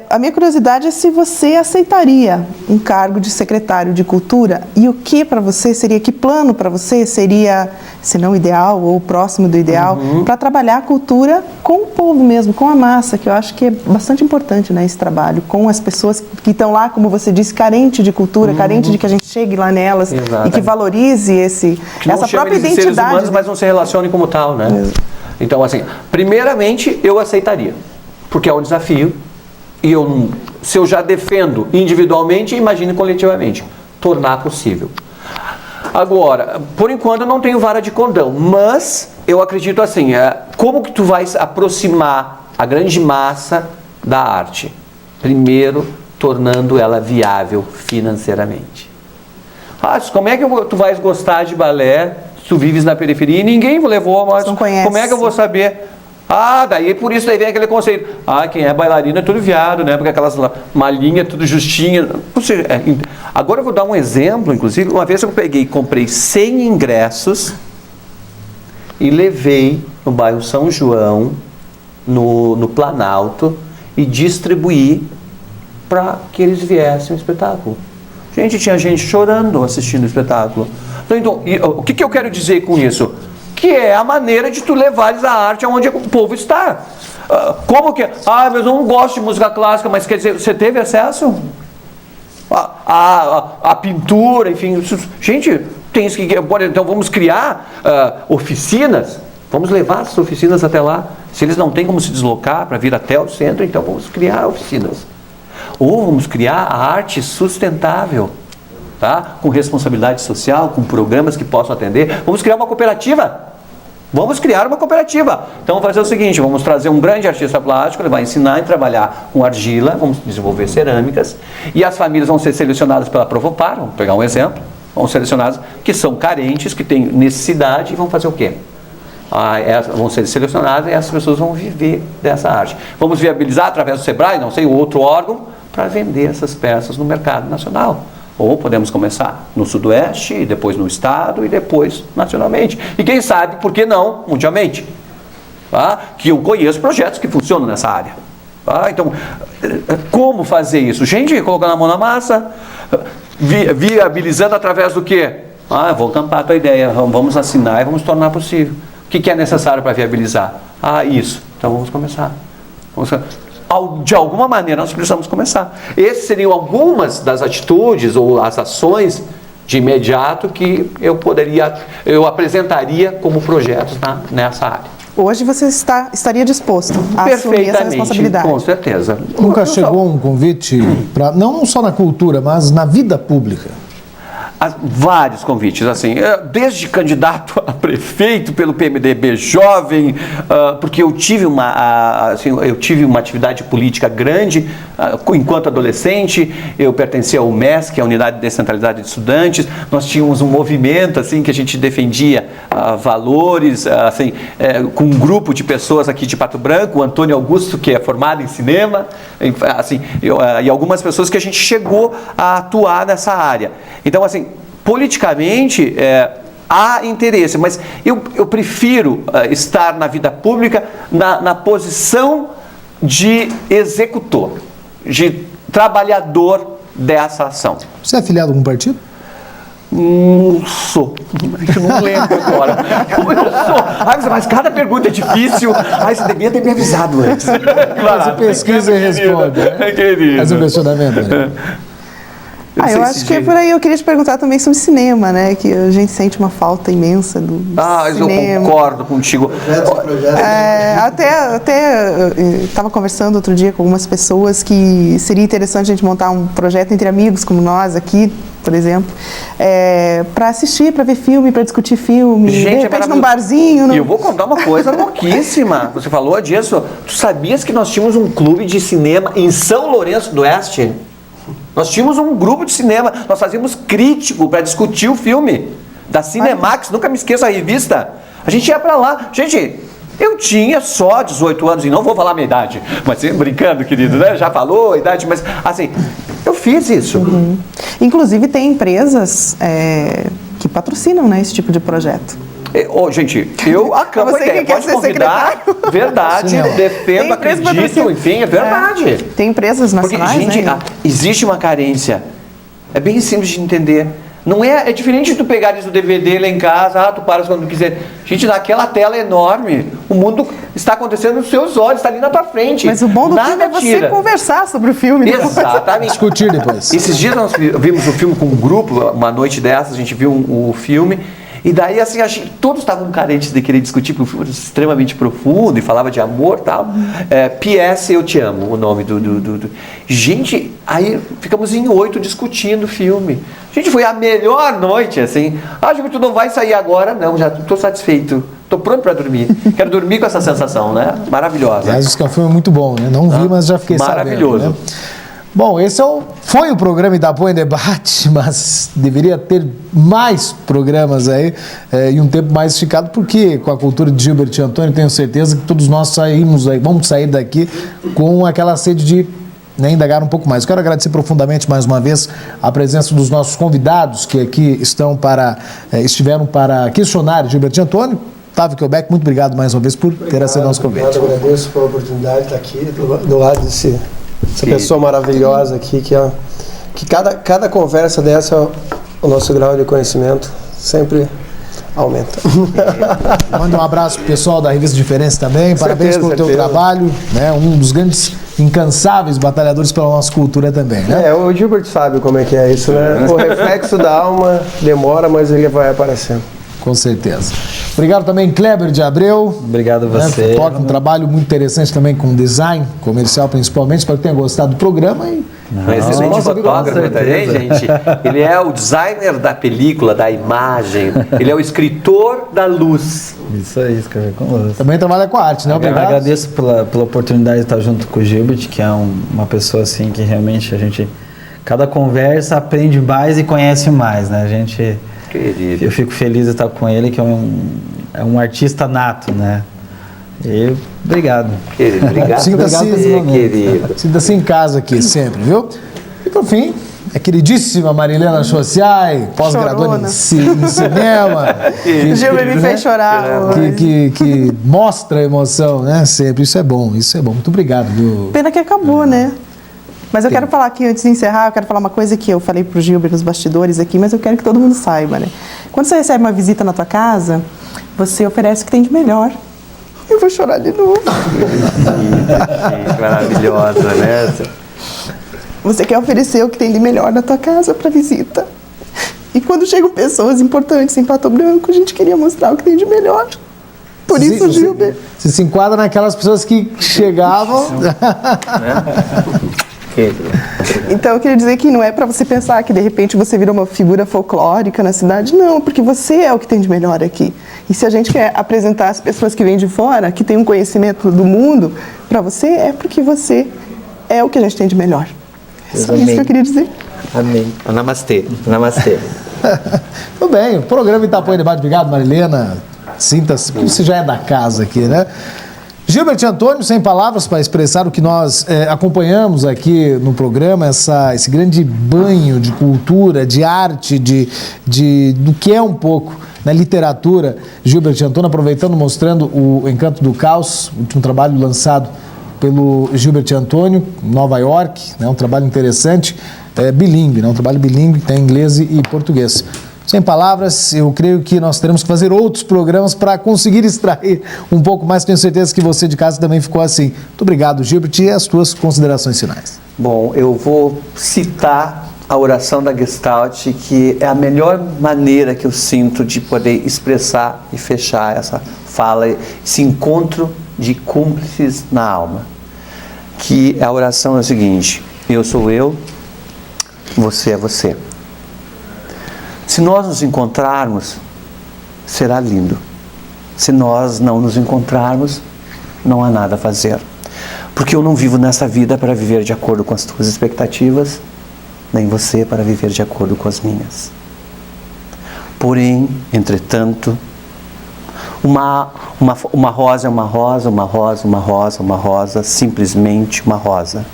A minha curiosidade é se você aceitaria um cargo de secretário de cultura e o que para você seria, que plano para você seria, se não ideal ou próximo do ideal, para trabalhar a cultura com o povo mesmo, com a massa, que eu acho que é bastante importante, né, esse trabalho, com as pessoas que estão lá, como você disse, carente de cultura, carente de que a gente chegue lá nelas. Exato. E que valorize essa própria identidade. Seres humanos, mas não se relacione como tal, né? Então, assim, primeiramente eu aceitaria, porque é um desafio. E se eu já defendo individualmente, imagine coletivamente, tornar possível. Agora, por enquanto eu não tenho vara de condão, mas eu acredito assim, como que tu vais aproximar a grande massa da arte? Primeiro, tornando ela viável financeiramente. Como é que tu vais gostar de balé se tu vives na periferia e ninguém levou, mas como é que eu vou saber? Daí por isso daí vem aquele conceito. Quem é bailarina é tudo viado, né? Porque aquelas malinhas, tudo justinha. Agora eu vou dar um exemplo, inclusive. Uma vez eu comprei 100 ingressos e levei no bairro São João, no Planalto, e distribuí para que eles viessem ao espetáculo. Gente, tinha gente chorando assistindo o espetáculo. Então, o que eu quero dizer com isso? Que é a maneira de tu levares a arte aonde o povo está. Como que... mas eu não gosto de música clássica, mas quer dizer, você teve acesso? A pintura, enfim... Gente, tem isso que... Então vamos criar oficinas, vamos levar essas oficinas até lá. Se eles não têm como se deslocar para vir até o centro, então vamos criar oficinas. Ou vamos criar a arte sustentável, tá? Com responsabilidade social, com programas que possam atender. Vamos criar uma cooperativa. Vamos criar uma cooperativa. Então vamos fazer o seguinte, vamos trazer um grande artista plástico, ele vai ensinar a trabalhar com argila, vamos desenvolver cerâmicas, e as famílias vão ser selecionadas pela Provopar, vamos pegar um exemplo, vão ser selecionadas que são carentes, que têm necessidade, e vão fazer o quê? Vão ser selecionadas e essas pessoas vão viver dessa arte. Vamos viabilizar através do Sebrae, não sei, outro órgão, para vender essas peças no mercado nacional. Ou podemos começar no Sudoeste, e depois no Estado, e depois nacionalmente. E quem sabe, por que não, mundialmente? Tá? Que eu conheço projetos que funcionam nessa área. Tá? Então, como fazer isso? Gente, colocando a mão na massa, viabilizando através do quê? Vou tampar a tua ideia, vamos assinar e vamos tornar possível. O que é necessário para viabilizar? Isso. Então vamos começar. De alguma maneira nós precisamos começar. Essas seriam algumas das atitudes ou as ações de imediato que eu apresentaria como projetos nessa área. Hoje você estaria disposto a assumir essa responsabilidade? Com certeza. Nunca chegou um convite, não só na cultura, mas na vida pública? Vários convites, assim, desde candidato a prefeito pelo PMDB jovem, porque eu tive uma atividade política grande enquanto adolescente. Eu pertencia ao MESC, que é a Unidade de Descentralidade de Estudantes. Nós tínhamos um movimento assim que a gente defendia valores, assim, com um grupo de pessoas aqui de Pato Branco, o Antônio Augusto, que é formado em cinema, assim, e algumas pessoas que a gente chegou a atuar nessa área. Então, assim, politicamente há interesse, mas eu prefiro estar na vida pública na posição de executor, de trabalhador dessa ação. Você é afiliado a algum partido? Sou. Eu não lembro agora. Eu sou. Mas cada pergunta é difícil. Você devia ter me avisado antes. Claro, você pesquisa e responde. Faz um questionamento, né? Eu acho que é por aí. Eu queria te perguntar também sobre cinema, né? Que a gente sente uma falta imensa do cinema. Eu concordo contigo. Até estava conversando outro dia com algumas pessoas que seria interessante a gente montar um projeto entre amigos, como nós aqui, por exemplo, para assistir, para ver filme, para discutir filme, gente, de repente num barzinho. E eu vou contar uma coisa louquíssima. Você falou disso. Tu sabias que nós tínhamos um clube de cinema em São Lourenço do Oeste? Nós tínhamos um grupo de cinema, nós fazíamos crítico para discutir o filme da Cinemax, nunca me esqueço a revista. A gente ia para lá. Gente, eu tinha só 18 anos, e não vou falar a minha idade, mas brincando, querido, né? Já falou a idade, mas assim, eu fiz isso. Uhum. Inclusive tem empresas que patrocinam, né, esse tipo de projeto. Gente, eu acabo a ideia, pode convidar, verdade, eu defendo, acredito, enfim, é verdade. Tem empresas nacionais, porque, gente, existe uma carência, é bem simples de entender. Não é diferente de tu pegar isso do DVD lá em casa, tu paras quando quiser. Gente, naquela tela enorme, o mundo está acontecendo nos seus olhos, está ali na tua frente. Mas o bom do filme é você conversar sobre o filme. Exatamente. Discutir depois. Esses dias nós vimos o filme com um grupo, uma noite dessas, a gente viu o filme. E daí, assim, todos estavam carentes de querer discutir, porque o filme era extremamente profundo e falava de amor e tal. P.S. Eu Te Amo, o nome do... Gente, aí ficamos em 8 discutindo o filme. Gente, foi a melhor noite, assim. Gilberto, tu não vai sair agora? Não, já estou satisfeito. Estou pronto para dormir. Quero dormir com essa sensação, né? Maravilhosa. Aliás, o filme é muito bom, né? Não vi, mas já fiquei maravilhoso. Sabendo, né? Bom, esse foi o programa Itapuã em Debate, mas deveria ter mais programas aí e um tempo mais esticado, porque com a cultura de Gilbert e Antônio, tenho certeza que todos nós vamos sair daqui com aquela sede de indagar um pouco mais. Quero agradecer profundamente mais uma vez a presença dos nossos convidados que aqui estiveram para questionar Gilbert e Antônio. Otávio Kelbeck, muito obrigado mais uma vez por ter aceito nosso convite. Eu agradeço pela oportunidade de estar aqui do lado dessa pessoa maravilhosa aqui, que cada conversa dessa, o nosso grau de conhecimento sempre aumenta. Manda um abraço pro pessoal da Revista Diferença também, parabéns pelo teu trabalho, né? Um dos grandes, incansáveis batalhadores pela nossa cultura também, né? O Gilbert sabe como é que é isso, né? O reflexo da alma demora, mas ele vai aparecendo. Com certeza. Obrigado também, Kleber de Abreu. Obrigado a você. Toca um trabalho muito interessante também com design comercial, principalmente. Espero que tenha gostado do programa. Um excelente fotógrafo também, gente. Ele é o designer da película, da imagem. Ele é o escritor da luz. Isso aí, escrever com luz. Também trabalha com arte, né? Obrigado. Agradeço pela oportunidade de estar junto com o Gilbert, que é uma pessoa assim que realmente a gente, cada conversa, aprende mais e conhece mais, né? Querido. Eu fico feliz de estar com ele, que é um artista nato, né? E obrigado. Querido, obrigado. Sinta-se querido. Sinta-se em casa aqui sempre, viu? E por fim, a queridíssima Marilena Chociai, pós-graduada em cinema. Gilber me fez chorar hoje. Que mostra emoção, né? Sempre. Isso é bom, isso é bom. Muito obrigado, viu? Pena que acabou, né? Mas eu quero falar aqui, antes de encerrar, eu quero falar uma coisa que eu falei pro Gilber nos bastidores aqui, mas eu quero que todo mundo saiba, né? Quando você recebe uma visita na tua casa, você oferece o que tem de melhor. Eu vou chorar de novo. Maravilhosa, né? Você quer oferecer o que tem de melhor na tua casa para visita. E quando chegam pessoas importantes em Pato Branco, a gente queria mostrar o que tem de melhor. Por isso, Gilber. Você se enquadra naquelas pessoas que chegavam... Então eu queria dizer que não é para você pensar que de repente você virou uma figura folclórica na cidade, não, porque você é o que tem de melhor aqui. E se a gente quer apresentar as pessoas que vêm de fora, que têm um conhecimento do mundo, para você é porque você é o que a gente tem de melhor. É só isso que eu queria dizer. Amém. Namastê. Namastê. Tudo bem, o programa Itapuã em Debate. Obrigado, Marilena. Sinta-se, porque você já é da casa aqui, né? Gilbert Antônio, sem palavras para expressar o que nós acompanhamos aqui no programa, esse grande banho de cultura, de arte, do que é um pouco na literatura. Gilbert Antônio, aproveitando, mostrando o Encanto do Caos, último trabalho lançado pelo Gilbert Antônio, em Nova York, né, um trabalho interessante, bilíngue, né, um trabalho bilíngue, tem inglês e português. Sem palavras, eu creio que nós teremos que fazer outros programas para conseguir extrair um pouco mais. Tenho certeza que você de casa também ficou assim. Muito obrigado, Gilbert, e as tuas considerações finais. Bom, eu vou citar a oração da Gestalt, que é a melhor maneira que eu sinto de poder expressar e fechar essa fala, esse encontro de cúmplices na alma. Que a oração é a seguinte: eu sou eu, você é você. Se nós nos encontrarmos, será lindo. Se nós não nos encontrarmos, não há nada a fazer. Porque eu não vivo nessa vida para viver de acordo com as tuas expectativas, nem você para viver de acordo com as minhas. Porém, entretanto, uma rosa é uma rosa, uma rosa, uma rosa, uma rosa, simplesmente uma rosa.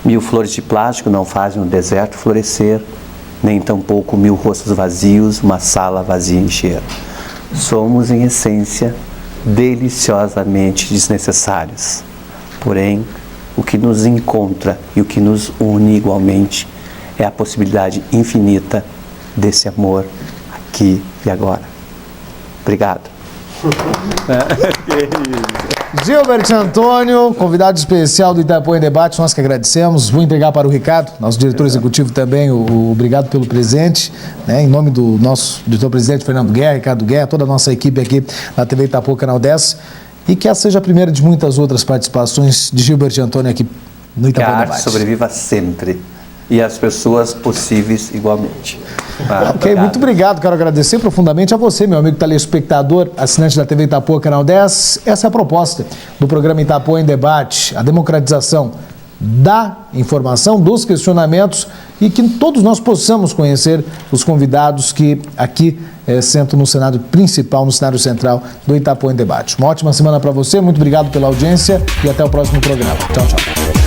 1000 flores de plástico não fazem o deserto florescer, nem tampouco 1000 rostos vazios, uma sala vazia encher. Somos, em essência, deliciosamente desnecessários. Porém, o que nos encontra e o que nos une igualmente é a possibilidade infinita desse amor aqui e agora. Obrigado. Gilbert Antônio, convidado especial do Itapuã em Debate, nós que agradecemos. Vou entregar para o Ricardo, nosso diretor executivo também, obrigado pelo presente, né? Em nome do nosso diretor-presidente Fernando Guerra, Ricardo Guerra, toda a nossa equipe aqui na TV Itapuã, Canal 10, e que essa seja a primeira de muitas outras participações de Gilbert Antônio aqui no Itapuã em Debate. Que a arte sobreviva sempre e as pessoas possíveis igualmente. Ok, obrigado. muito obrigado, quero agradecer profundamente a você, meu amigo telespectador, assinante da TV Itapuã, Canal 10. Essa é a proposta do programa Itapuã em Debate, a democratização da informação, dos questionamentos, e que todos nós possamos conhecer os convidados que aqui sentam no cenário principal, no cenário central do Itapuã em Debate. Uma ótima semana para você, muito obrigado pela audiência e até o próximo programa. Tchau, tchau.